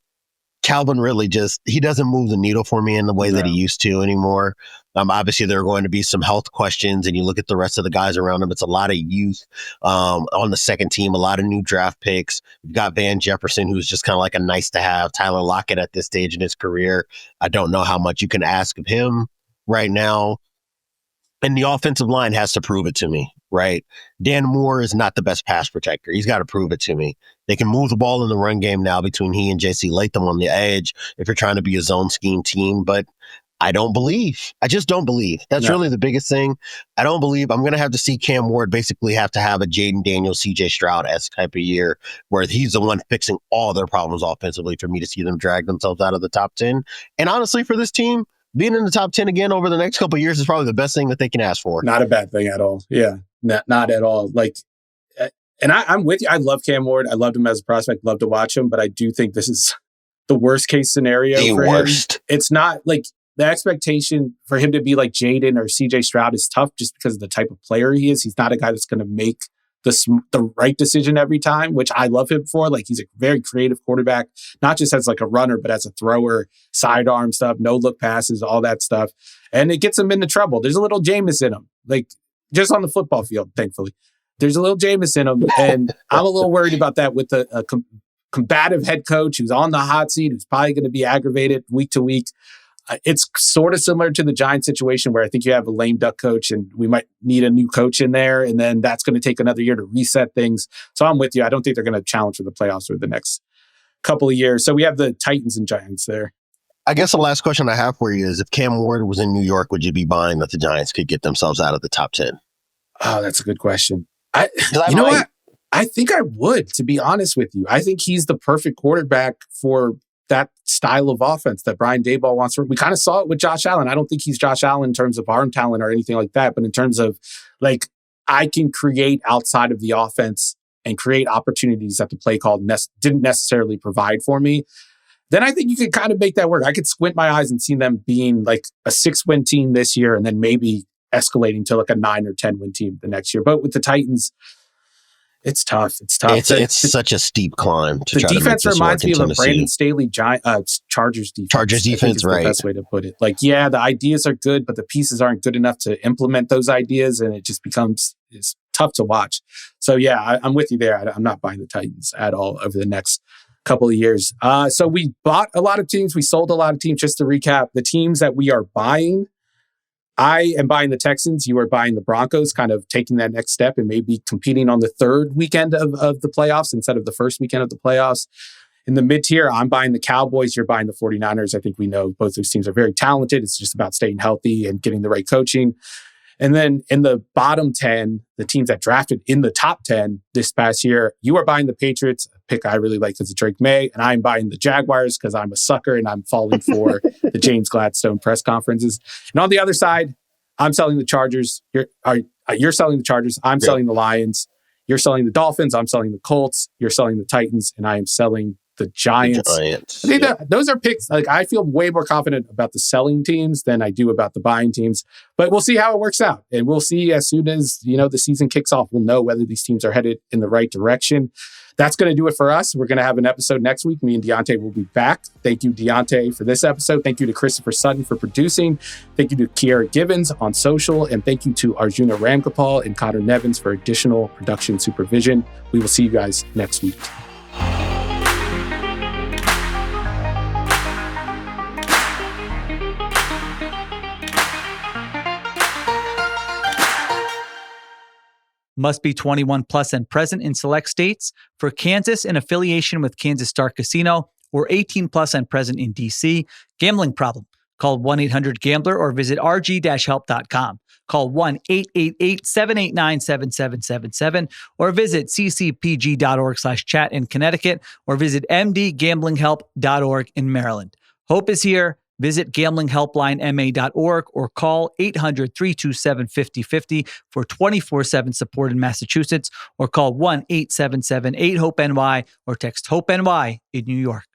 Speaker 3: Calvin really he doesn't move the needle for me in the way that he used to anymore. Obviously, there are going to be some health questions, and you look at the rest of the guys around him. It's a lot of youth on the second team, a lot of new draft picks. We've got Van Jefferson, who's just kind of like a nice to have. Tyler Lockett at this stage in his career. I don't know how much you can ask of him right now. And the offensive line has to prove it to me, right? Dan Moore is not the best pass protector. He's got to prove it to me. They can move the ball in the run game now between he and J.C. Latham on the edge if you're trying to be a zone scheme team. But I don't believe. I just don't believe. That's really the biggest thing. I don't believe. I'm going to have to see Cam Ward basically have to have a Jaden Daniels, C.J. Stroud-esque type of year where he's the one fixing all their problems offensively for me to see them drag themselves out of the top 10. And honestly, for this team, being in the top 10 again over the next couple of years is probably the best thing that they can ask for.
Speaker 2: Not a bad thing at all. Yeah, not at all. Like, and I'm with you. I love Cam Ward. I loved him as a prospect. Love to watch him, but I do think this is the worst case scenario for him. It's not like the expectation for him to be like Jaden or CJ Stroud is tough just because of the type of player he is. He's not a guy that's going to make the right decision every time, which I love him for. Like, he's a very creative quarterback, not just as like a runner, but as a thrower, sidearm stuff, no look passes, all that stuff. And it gets him into trouble. There's a little Jameis in him, like just on the football field, thankfully. There's a little Jameis in him. And I'm a little worried about that with a combative head coach who's on the hot seat, who's probably going to be aggravated week to week. It's sort of similar to the Giants situation where I think you have a lame duck coach and we might need a new coach in there. And then that's going to take another year to reset things. So I'm with you. I don't think they're going to challenge for the playoffs for the next couple of years. So we have the Titans and Giants there.
Speaker 3: I guess the last question I have for you is, if Cam Ward was in New York, would you be buying that the Giants could get themselves out of the top 10?
Speaker 2: Oh, that's a good question. You know what? I think I would, to be honest with you. I think he's the perfect quarterback for that style of offense that Brian Daboll wants. We kind of saw it with Josh Allen. I don't think he's Josh Allen in terms of arm talent or anything like that, but in terms of like, I can create outside of the offense and create opportunities that the play call didn't necessarily provide for me. Then I think you could kind of make that work. I could squint my eyes and see them being like a 6-win team this year and then maybe escalating to like a 9 or 10-win team the next year. But with the Titans, it's tough. It's tough.
Speaker 3: It's such a steep climb to
Speaker 2: the
Speaker 3: try to make
Speaker 2: defense
Speaker 3: this
Speaker 2: reminds
Speaker 3: work
Speaker 2: me
Speaker 3: in
Speaker 2: of a Brandon
Speaker 3: Tennessee.
Speaker 2: Staley Chargers defense.
Speaker 3: Chargers defense, right?
Speaker 2: The best way to put it. Like, yeah, the ideas are good, but the pieces aren't good enough to implement those ideas, and it just it's tough to watch. So yeah, I'm with you there. I'm not buying the Titans at all over the next couple of years. So we bought a lot of teams. We sold a lot of teams. Just to recap, the teams that we are buying. I am buying the Texans. You are buying the Broncos, kind of taking that next step and maybe competing on the third weekend of the playoffs instead of the first weekend of the playoffs. In the mid-tier, I'm buying the Cowboys. You're buying the 49ers. I think we know both those teams are very talented. It's just about staying healthy and getting the right coaching. And then in the bottom 10, the teams that drafted in the top 10 this past year, you are buying the Patriots, a pick I really like because of Drake May, and I'm buying the Jaguars because I'm a sucker and I'm falling for the James Gladstone press conferences. And on the other side, I'm selling the Chargers. You're selling the Chargers. I'm selling the Lions. You're selling the Dolphins. I'm selling the Colts. You're selling the Titans, and I am selling the Giants. I think those are picks. Like, I feel way more confident about the selling teams than I do about the buying teams. But we'll see how it works out, and we'll see as soon as the season kicks off. We'll know whether these teams are headed in the right direction. That's going to do it for us. We're going to have an episode next week. Me and Diante will be back. Thank you, Diante, for this episode. Thank you to Christopher Sutton for producing. Thank you to Kiera Givens on social, and thank you to Arjuna Ramgopowell and Conor Nevins for additional production supervision. We will see you guys next week.
Speaker 4: Must be 21 plus and present in select states. For Kansas, in affiliation with Kansas Star Casino, or 18 plus and present in D.C. Gambling problem? Call 1-800-GAMBLER or visit rg-help.com. Call 1-888-789-7777 or visit ccpg.org/chat in Connecticut or visit mdgamblinghelp.org in Maryland. Hope is here. Visit gamblinghelplinema.org or call 800-327-5050 for 24/7 support in Massachusetts or call 1-877-8-HOPE-NY or text HOPE-NY in New York.